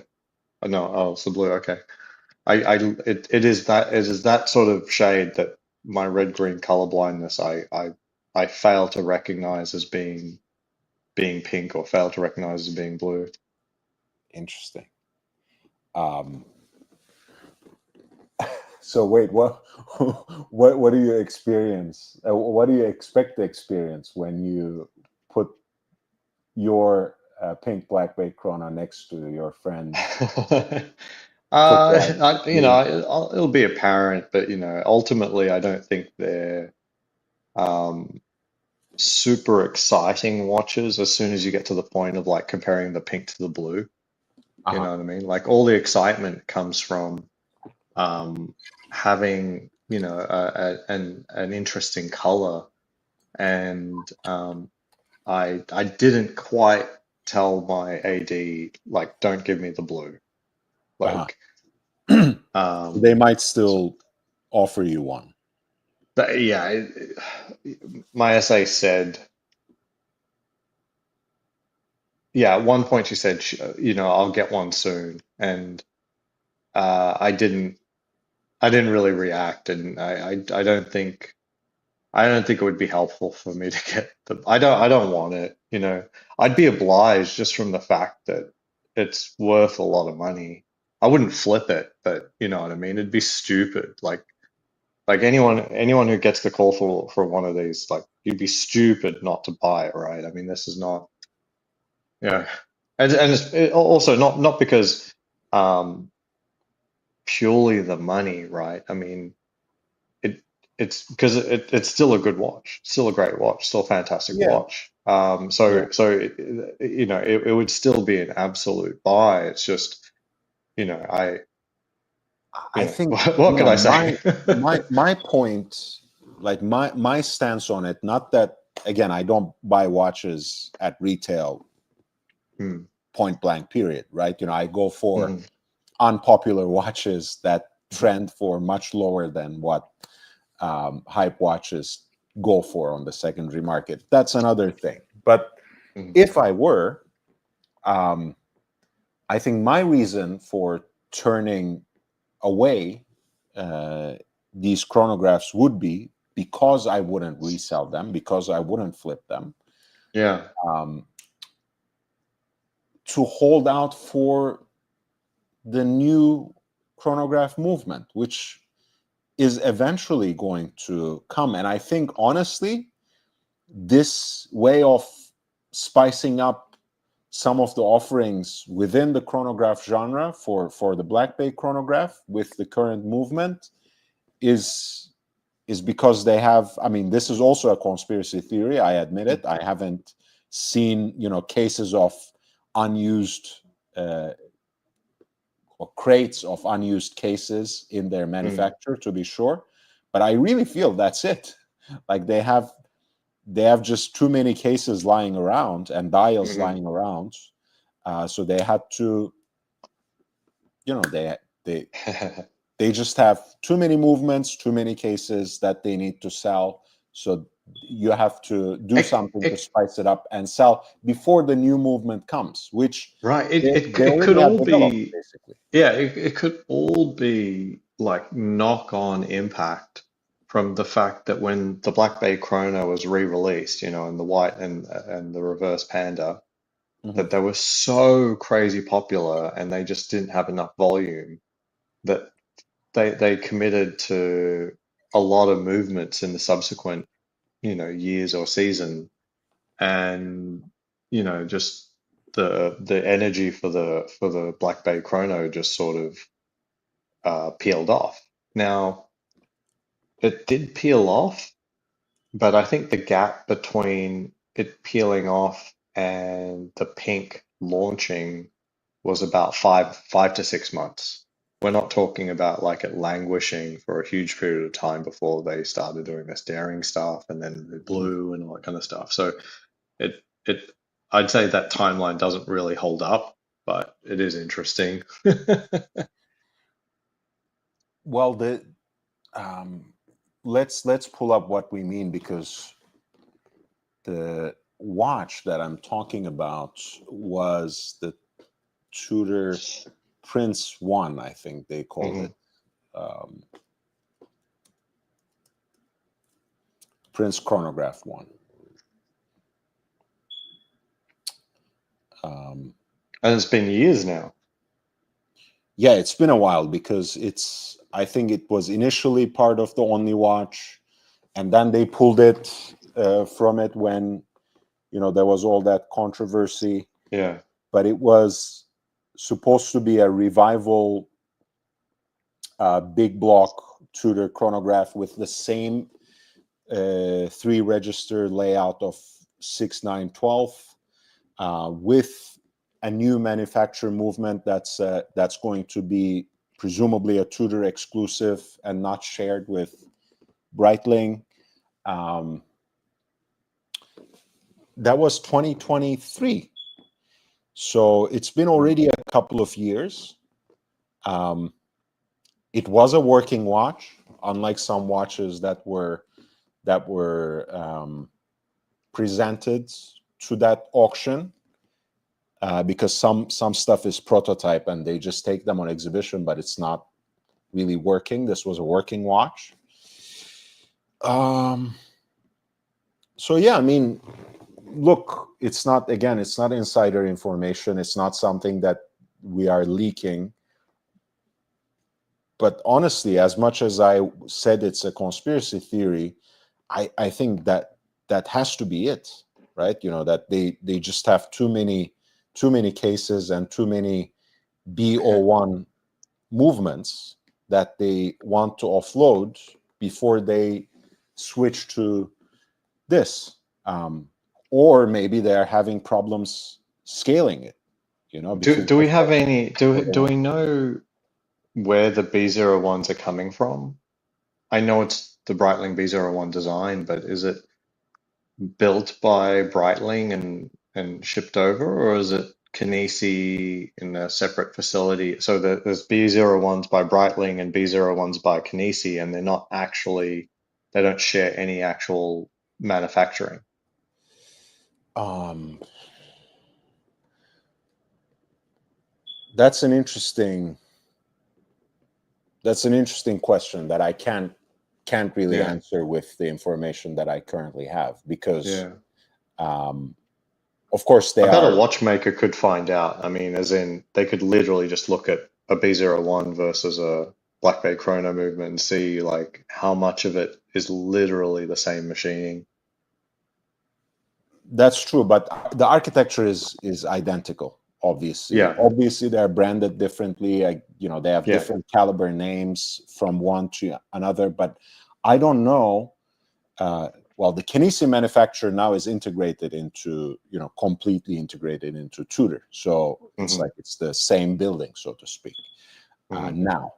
Oh, no, oh, it's the blue. Okay. It is that sort of shade that my red green color blindness I fail to recognize as being pink or fail to recognize as being blue. Interesting. Um, so wait, what what do you experience? What do you expect to experience when you put your pink Black Bay Chrono next to your friend Cookwright blue? It'll be apparent, but ultimately, I don't think they're um, super exciting watches as soon as you get to the point of like comparing the pink to the blue. You Uh-huh. know what I mean? Like all the excitement comes from um, having, an interesting color, and I didn't quite tell my AD like, don't give me the blue, Uh-huh. like They um, might still offer you one. but yeah, my essay said, yeah, at one point she said, I'll get one soon, and I didn't really react, and I don't think it would be helpful for me to get the. I don't want it. I'd be obliged just from the fact that it's worth a lot of money. I wouldn't flip it, but you know what I mean. It'd be stupid. Like anyone who gets the call for one of these, like you'd be stupid not to buy it, right? I mean, this is not, you know, and also not because um, purely the money, right? I mean, it it's because it's still a good watch, still a great watch, still a fantastic Yeah, watch. yeah. You know, it would still be an absolute buy. It's just, you know, I think, what could I say? my point, like my stance on it, not that, again, I don't buy watches at retail, Hmm, point blank period, right? I go for mhm, unpopular watches that trend for much lower than what hype watches go for on the secondary market. That's another thing. But mhm, if I were, um, I think my reason for turning away uh, these chronographs would be because I wouldn't resell them, because I wouldn't flip them, yeah, um, to hold out for the new chronograph movement, which is eventually going to come. And I think, honestly, this way of spicing up some of the offerings within the chronograph genre for the Black Bay chronograph with the current movement is because they have, I mean, this is also a conspiracy theory, I admit it. I haven't seen, cases of unused or crates of unused cases in their mm, manufacture, to be sure, but I really feel that's it. Like they have just too many cases lying around and dials mhm. lying around, so they had to, they they just have too many movements, too many cases that they need to sell. So you have to do It, something to it, spice it up and sell before the new movement comes, which right. they It could already have all developed, be, basically. yeah, it could all be like knock-on impact from the fact that when the Black Bay Chrono was re-released, you know, and the white and the reverse panda, Mhm. that they were so crazy popular and they just didn't have enough volume that they committed to a lot of movements in the subsequent, you know, years or season, and you know, just the energy for the Black Bay Chrono just sort of peeled off. Now, it did peel off, but I think the gap between it peeling off and the pink launching was about five to 6 months. We're not talking about like it languishing for a huge period of time before they started doing this daring stuff and then the Mhm. blue and all that kind of stuff. So it I'd say that timeline doesn't really hold up, but it is interesting. Well, um, let's pull up what we mean, because the watch that I'm talking about was the Tudor Prince One, I think they called Mhm. it. Um, Prince Chronograph One. Um, And it's been years now. yeah, it's been a while, because I think it was initially part of the Only Watch, and then they pulled it from it when, there was all that controversy. Yeah. But it was supposed to be a revival, big block Tudor chronograph with the same three register layout of 6912, with a new manufacturer movement that's going to be presumably a Tudor exclusive and not shared with Breitling. Um, that was 2023. So it's been Mm. already a couple of years. Um, it was a working watch, unlike some watches that were presented to that auction, because some stuff is prototype and they just take them on exhibition, but it's not really working. This was a working watch. Um, so yeah, I mean, look, it's not insider information. It's not something that we are leaking. but honestly, as much as I said it's a conspiracy theory, I think that that has to be it, right? You know, that they just have too many cases and too many BO1 movements that they want to offload before they switch to this. Or maybe they're having problems scaling it, you know, because Do we of have any, do the, we know where the B01s are coming from? I know it's the Breitling B01 design, but is it built by Breitling and shipped over, or is it Kinesi in a separate facility? So there's B01s by Breitling and B01s by Kinesi, and they're not actually, they don't share any actual manufacturing. um, that's an interesting question that I can't really Yeah, answer with the information that I currently have, because yeah. um, of course I they bet a are. watchmaker could find out. I mean, as in they could literally just look at a B01 versus a Black Bay Chrono movement and see like how much of it is literally the same machining. That's true, but the architecture is identical. Obviously, Yeah, they're branded differently. You know, they have yeah. different caliber names from one to another. But I don't know. Well, the Kinesi manufacturer now is integrated into, you know, completely integrated into Tudor, so it's Hmm. like it's the same building, so to speak. Hmm. Now,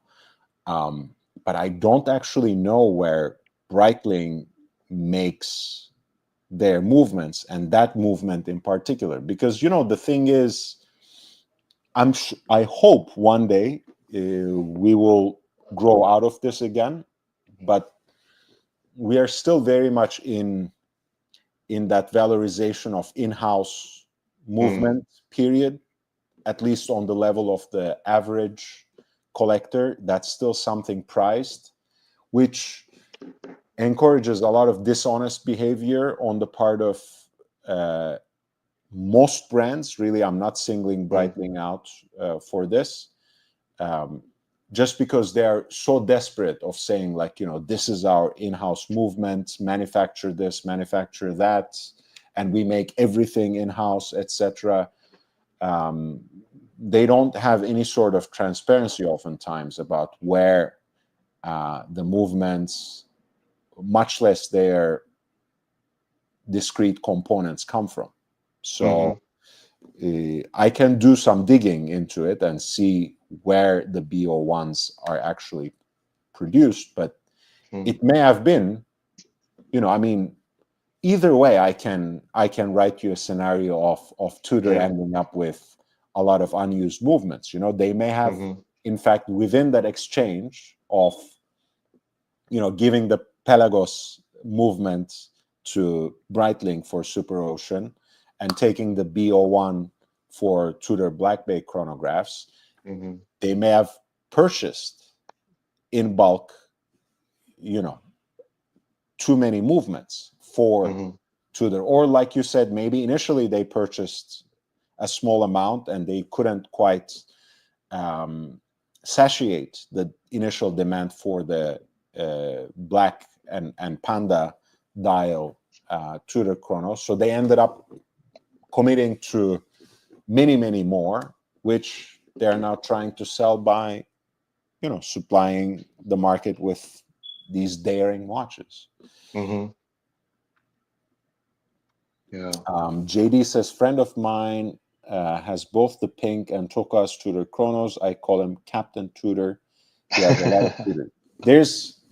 but I don't actually know where Breitling makes their movements, and that movement in particular, because, you know, the thing is, I hope one day we will grow out of this again, but we are still very much in that valorization of in-house Mm. movement period, at least on the level of the average collector. That's still something prized, which encourages a lot of dishonest behavior on the part of uh, most brands. Really, I'm not singling Mm. Breitling out for this, um, just because they are so desperate of saying, like, you know, this is our in-house movement, manufacture this, manufacture that, and we make everything in-house, etc. um, they don't have any sort of transparency oftentimes about where the movements, much less their discrete components, come from. Hmm. So I can do some digging into it and see where the BO1s are actually produced, but Mm. it may have been, you know, I mean, either way, I can write you a scenario of Tudor Yeah. ending up with a lot of unused movements. You know, they may have, Hmm. in fact, within that exchange of, you know, giving the Pelagos movement to Breitling for Super Ocean and taking the BO1 for Tudor Black Bay chronographs, Hmm. they may have purchased in bulk, you know, too many movements for Hmm. Tudor. Or, like you said, maybe initially they purchased a small amount and they couldn't quite um, satiate the initial demand for the black and panda dial Tudor chronos. So they ended up committing to many more, which they're now trying to sell by, you know, supplying the market with these daring watches. Hmm. Yeah. JD says, friend of mine has both the pink and Tokaz Tudor chronos. I call him Captain Tudor. He has a lot of Tudor.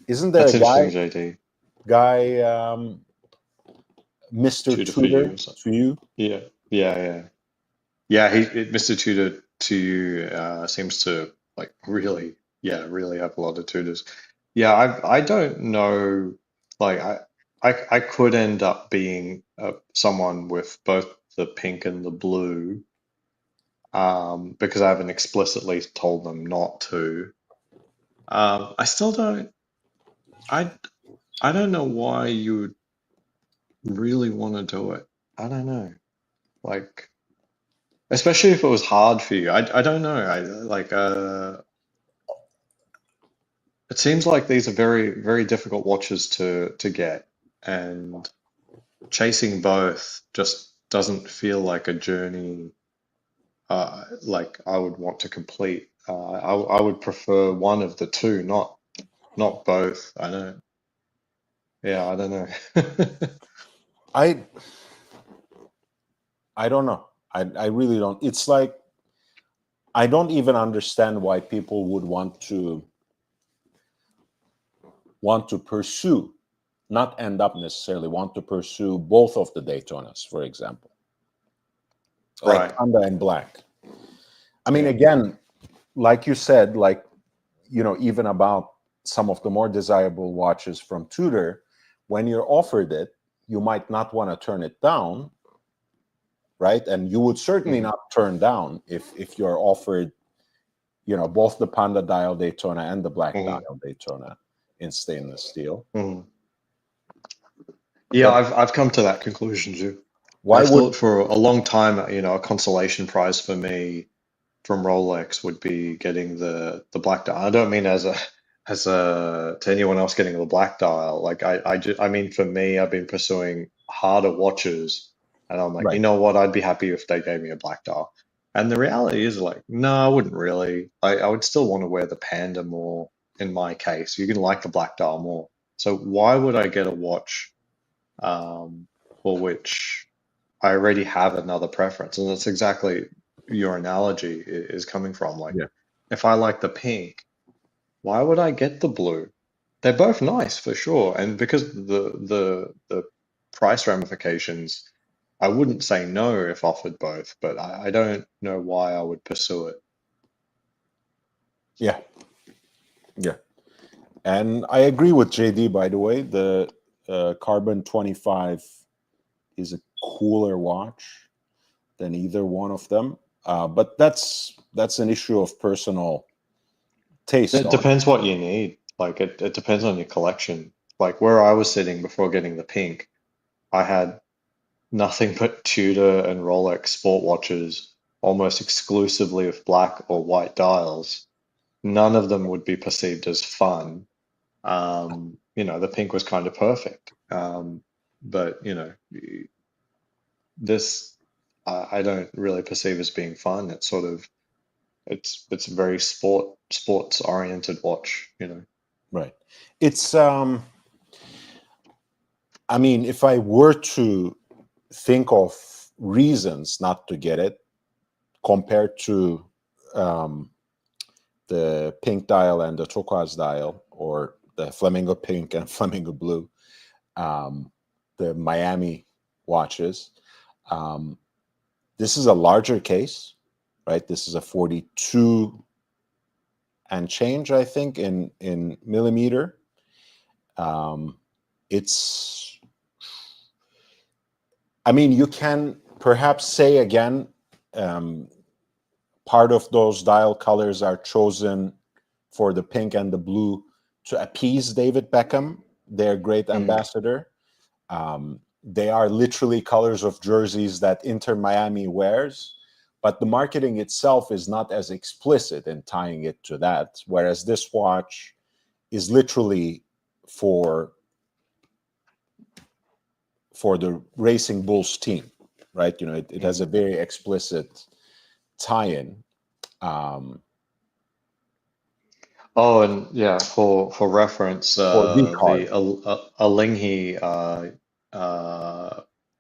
Isn't there a That's interesting, JD. guy, Mr. Tutor for you Tudor or something. to you? Yeah. Yeah. Yeah. Yeah. Mr. Tutor to you seems to like really, yeah, really have a lot of tutors. Yeah. I don't know. Like I could end up being someone with both the pink and the blue, because I haven't explicitly told them not to. I still don't. I I don't know why you would really want to do it. I don't know. Like, especially if it was hard for you. I don't know. I like it seems like these are very, very difficult watches to get, and chasing both just doesn't feel like a journey like I would want to complete. I would prefer one of the two, not both. I don't. Yeah, I don't know. I I don't know. I really don't. It's like I don't even understand why people would want to pursue, not end up necessarily want to pursue both of the Daytonas, for example, like Right. Panda and Black. I mean, Yeah. again, like you said, like even about some of the more desirable watches from Tudor, when you're offered it, you might not want to turn it down, right? And you would certainly Hmm. not turn down if you're offered, both the Panda dial Daytona and the Black Hmm. dial Daytona in stainless steel. Hmm. Yeah, But I've come to that conclusion too. why I've would thought for a long time, a consolation prize for me from Rolex would be getting the black dial. I don't mean as a to anyone else getting the black dial. Like I mean for me, I've been pursuing harder watches, and I'm like, you right? know what? I'd be happy if they gave me a black dial. And the reality is like, no, I wouldn't really. I would still want to wear the Panda more in my case. You can like the black dial more. So why would I get a watch for which I already have another preference? And that's exactly your analogy is coming from. Like, Yeah, if I like the pink, why would I get the blue? They're both nice for sure, and because the price ramifications, I wouldn't say no if offered both, but I don't know why I would pursue it. yeah, yeah. And I agree with JD. By the way, the Carbon 25 is a cooler watch than either one of them. But that's an issue of personal taste It on. depends what you need. Like it depends on your collection. Like where I was sitting before getting the pink, I had nothing but Tudor and Rolex sport watches, almost exclusively with black or white dials. None of them would be perceived as fun. The pink was kind of perfect. But this I don't really perceive as being fun. It's sort of it's a very sports oriented watch. Right. It's I mean, if I were to think of reasons not to get it compared to um, the pink dial and the turquoise dial, or the flamingo pink and flamingo blue, um, the Miami watches, um, this is a larger case, right? This is a 42 and change, I think, in millimeter. Um, it's, I mean, you can perhaps say again, um, part of those dial colors are chosen for the pink and the blue to appease David Beckham, their great Mm. ambassador. They are literally colors of jerseys that Inter Miami wears, but the marketing itself is not as explicit in tying it to that. Whereas this watch is literally for for the Racing Bulls team, right? It has Mm. a very explicit tie-in. Um, Oh, and yeah, for reference, for the the card. Alinghi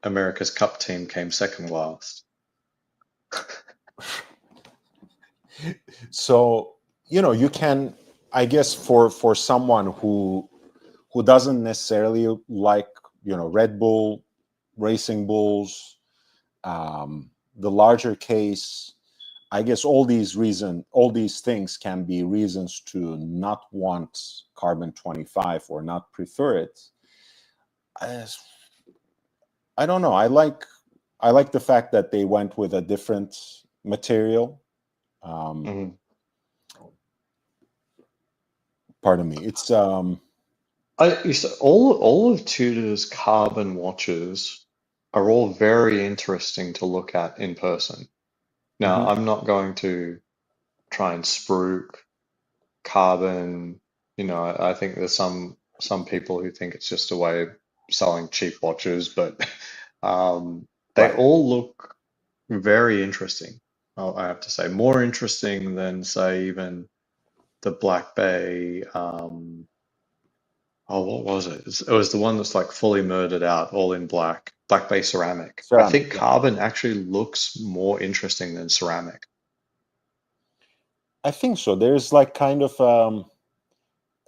America's Cup team came second last. So, you can, I guess, for someone who doesn't necessarily like, Red Bull, Racing Bulls, the larger case, I guess all these things can be reasons to not want Carbon 25 or not prefer it. As I don't know. I like the fact that they went with a different material. Um, Mhm. Pardon me. It's All of Tudor's carbon watches are all very interesting to look at in person. Now, mhm, I'm not going to try and spruik carbon. You know, I think there's some people who think it's just a way of selling cheap watches, but they Right. all look very interesting. I have to say, more interesting than say even the Black Bay. Oh, what was it? It was the one that's like fully murdered out, all in black, Black Bay ceramic. I Ceramic. think Yeah. carbon actually looks more interesting than ceramic. I think so. There's like kind of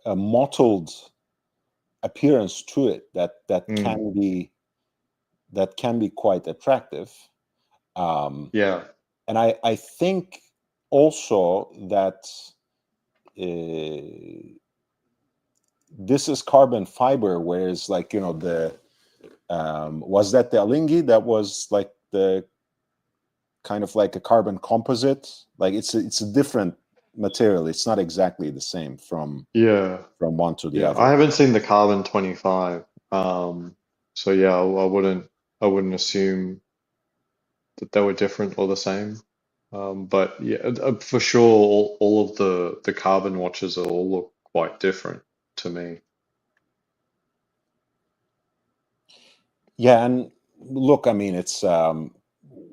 a mottled appearance to it Mm, that can be quite attractive. Um, yeah. and I think also that uh, this is carbon fiber, whereas like the was that the Alinghi that was like the kind of like a carbon composite? Like it's a different material. It's not exactly the same Yeah. from one to the Yeah. I other. haven't seen the carbon 25. So yeah, I wouldn't assume that they were different or the same. But yeah, for sure, all of the carbon watches all look quite different to me. Yeah, and look, I mean, it's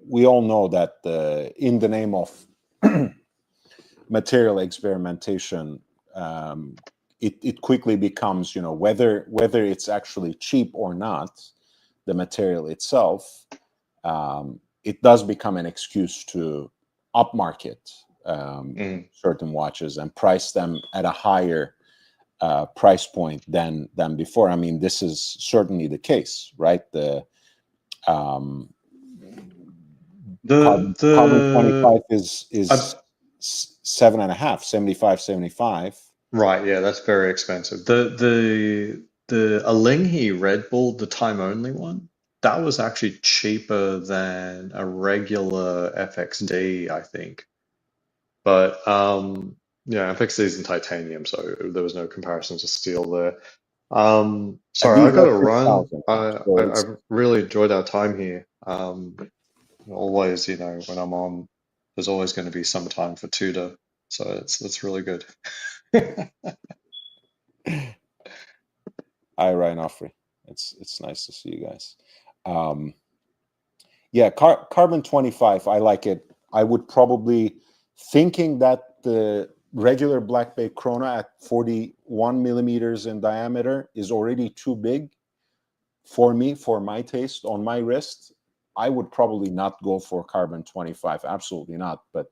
we all know that in the name of material experimentation, it quickly becomes, whether it's actually cheap or not, the material itself, it does become an excuse to upmarket Mm. certain watches and price them at a higher price point than before. I mean, this is certainly the case, right? The um, The carbon 25 the is I, 7.5, 75, 75. right, yeah, that's very expensive. The Alinghi Red Bull, the time only one, that was actually cheaper than a regular FXD, I think. But yeah, FXD is in titanium, so there was no comparison to steel there. And Sorry, I these are gotta run. 6,000 now. So I it's really enjoyed our time here. Always, when I'm on, there's always going to be some time for Tudor, so it's really good. Hi, Ryan Offrey. It's nice to see you guys. Um, yeah, carbon 25. I like it. I would probably thinking that the regular Black Bay Chrono at 41 millimeters in diameter is already too big for me, for my taste on my wrist. I would probably not go for carbon 25. Absolutely not. But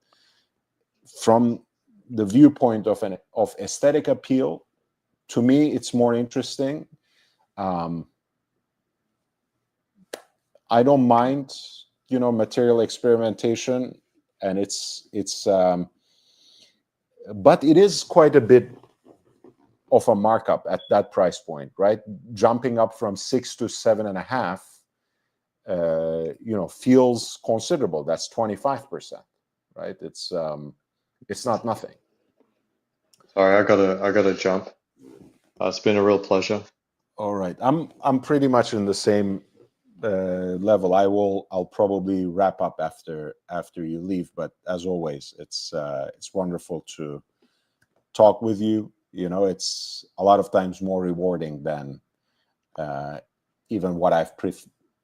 from the viewpoint of aesthetic appeal, to me, it's more interesting. Um, I don't mind, material experimentation, and but it is quite a bit of a markup at that price point, right? Jumping up from 6 to 7.5, feels considerable. That's 25%, right? It's not nothing. Sorry, I gotta jump. It's been a real pleasure. All right, I'm pretty much in the same level. I'll probably wrap up after you leave. But as always, it's wonderful to talk with you. It's a lot of times more rewarding than uh, even what I've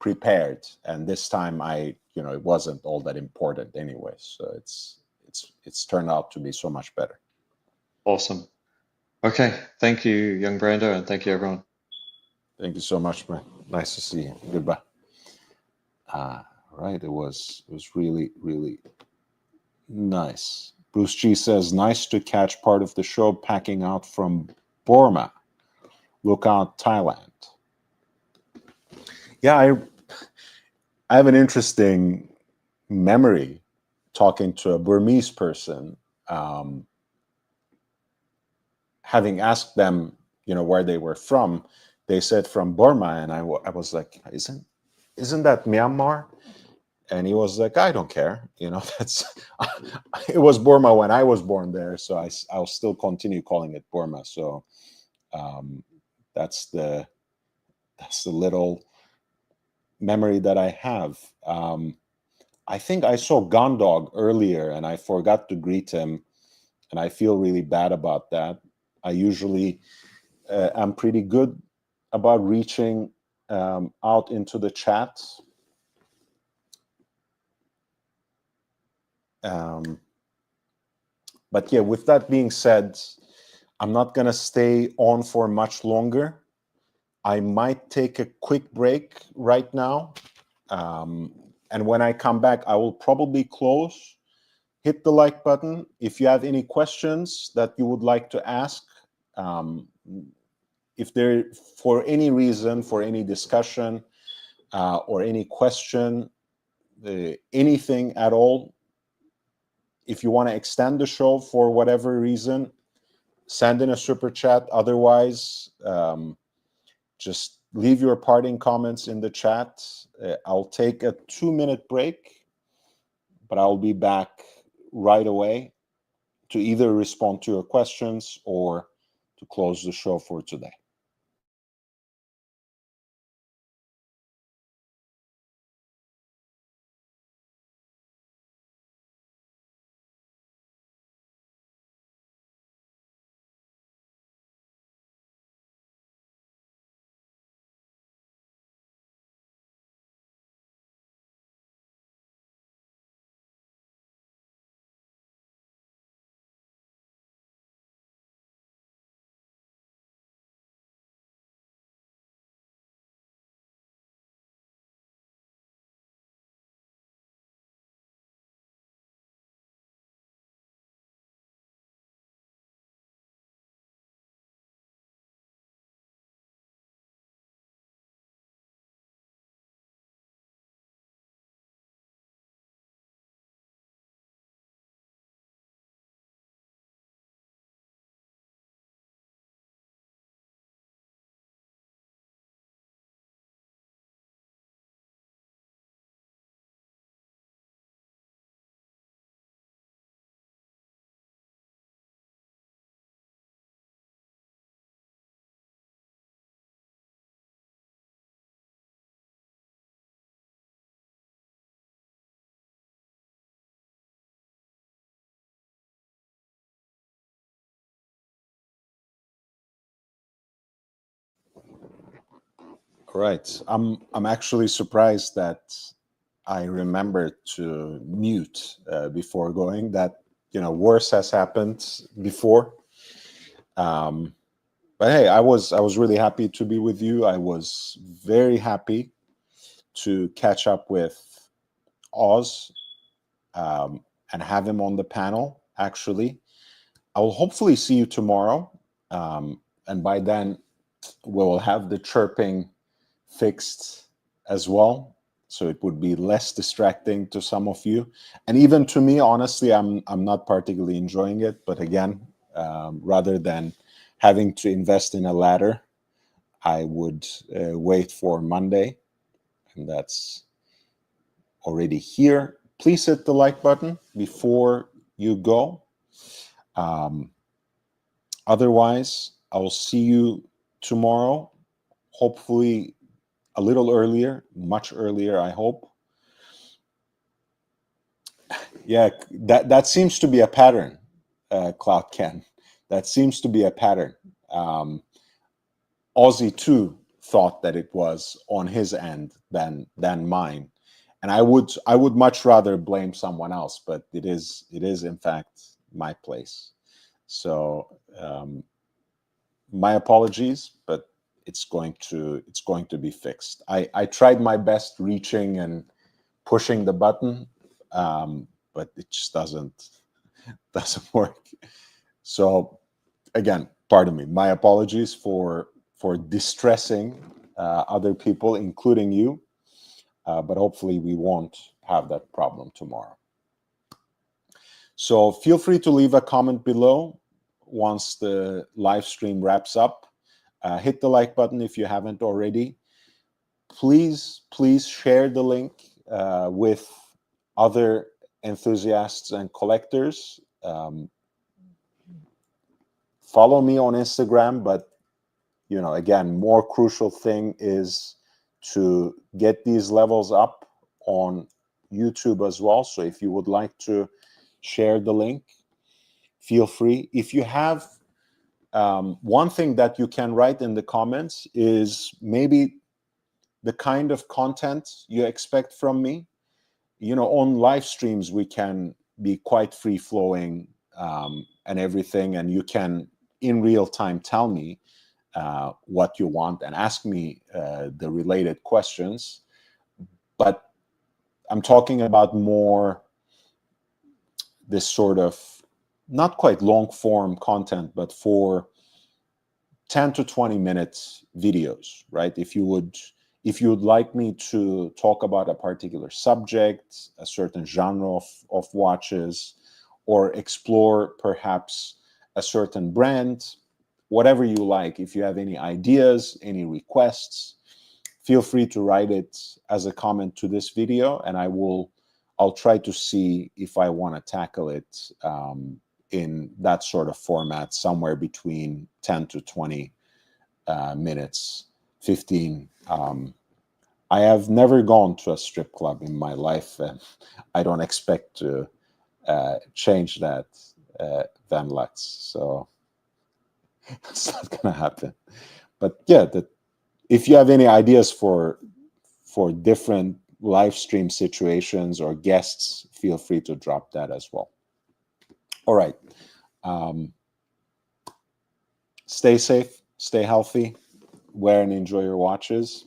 prepared. And this time, it wasn't all that important anyway. So it's turned out to be so much better. Awesome. Okay, thank you, young Brando, and thank you, everyone. Thank you so much, man. Nice to see you. Goodbye. Right. It was really really nice. Bruce G says, nice to catch part of the show packing out from Burma. Look out, Thailand. Yeah, I have an interesting memory talking to a Burmese person, um, having asked them, where they were from. They said from Burma, and I was like, isn't that Myanmar? And he was like, I don't care, that's it was Burma when I was born there, so I'll still continue calling it Burma. So um, that's the little memory that I have. I think I saw Gondog earlier and I forgot to greet him, and I feel really bad about that. I usually am pretty good about reaching out into the chat. But yeah, with that being said, I'm not going to stay on for much longer. I might take a quick break right now. And when I come back, I will probably close. Hit the like button. If you have any questions that you would like to ask, if there, for any reason, for any discussion or any question, anything at all, if you want to extend the show for whatever reason, send in a super chat. Otherwise, just leave your parting comments in the chat. I'll take a 2-minute break, but I'll be back right away to either respond to your questions or to close the show for today. All right. I'm actually surprised that I remembered to mute before going. That, worse has happened before. But hey, I was really happy to be with you. I was very happy to catch up with Oz and have him on the panel. Actually, I will hopefully see you tomorrow, and by then we'll have the chirping fixed as well, so it would be less distracting to some of you, and even to me. Honestly, I'm not particularly enjoying it. But again, rather than having to invest in a ladder, I would wait for Monday, and that's already here. Please hit the like button before you go. Otherwise, I will see you tomorrow, hopefully a little earlier, much earlier, I hope. Yeah, that seems to be a pattern, Cloud Ken. That seems to be a pattern. Aussie too thought that it was on his end than mine, and I would much rather blame someone else, but it is in fact my place. So my apologies, but it's going to be fixed. I tried my best reaching and pushing the button, but it just doesn't work. So again, pardon me. My apologies for distressing other people, including you. But hopefully we won't have that problem tomorrow. So feel free to leave a comment below once the live stream wraps up. Hit the like button if you haven't already. Please share the link with other enthusiasts and collectors. Follow me on Instagram, but again, more crucial thing is to get these levels up on YouTube as well. So if you would like to share the link, feel free. If you have one thing that you can write in the comments is maybe the kind of content you expect from me. You know, on live streams, we can be quite free-flowing and everything, and you can, in real time, tell me what you want and ask me the related questions. But I'm talking about more this sort of, not quite long-form content, but for 10 to 20 minutes videos, right? If you would like me to talk about a particular subject, a certain genre of watches, or explore perhaps a certain brand, whatever you like, if you have any ideas, any requests, feel free to write it as a comment to this video, and I'll try to see if I want to tackle it in that sort of format, somewhere between 10 to 20 minutes, 15. I have never gone to a strip club in my life, and I don't expect to change that, Van Lux. So it's not going to happen. But yeah, if you have any ideas for different live stream situations or guests, feel free to drop that as well. All right. Stay safe, stay healthy, wear and enjoy your watches.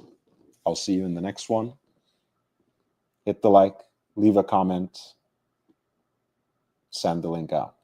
I'll see you in the next one. Hit the like, leave a comment, send the link out.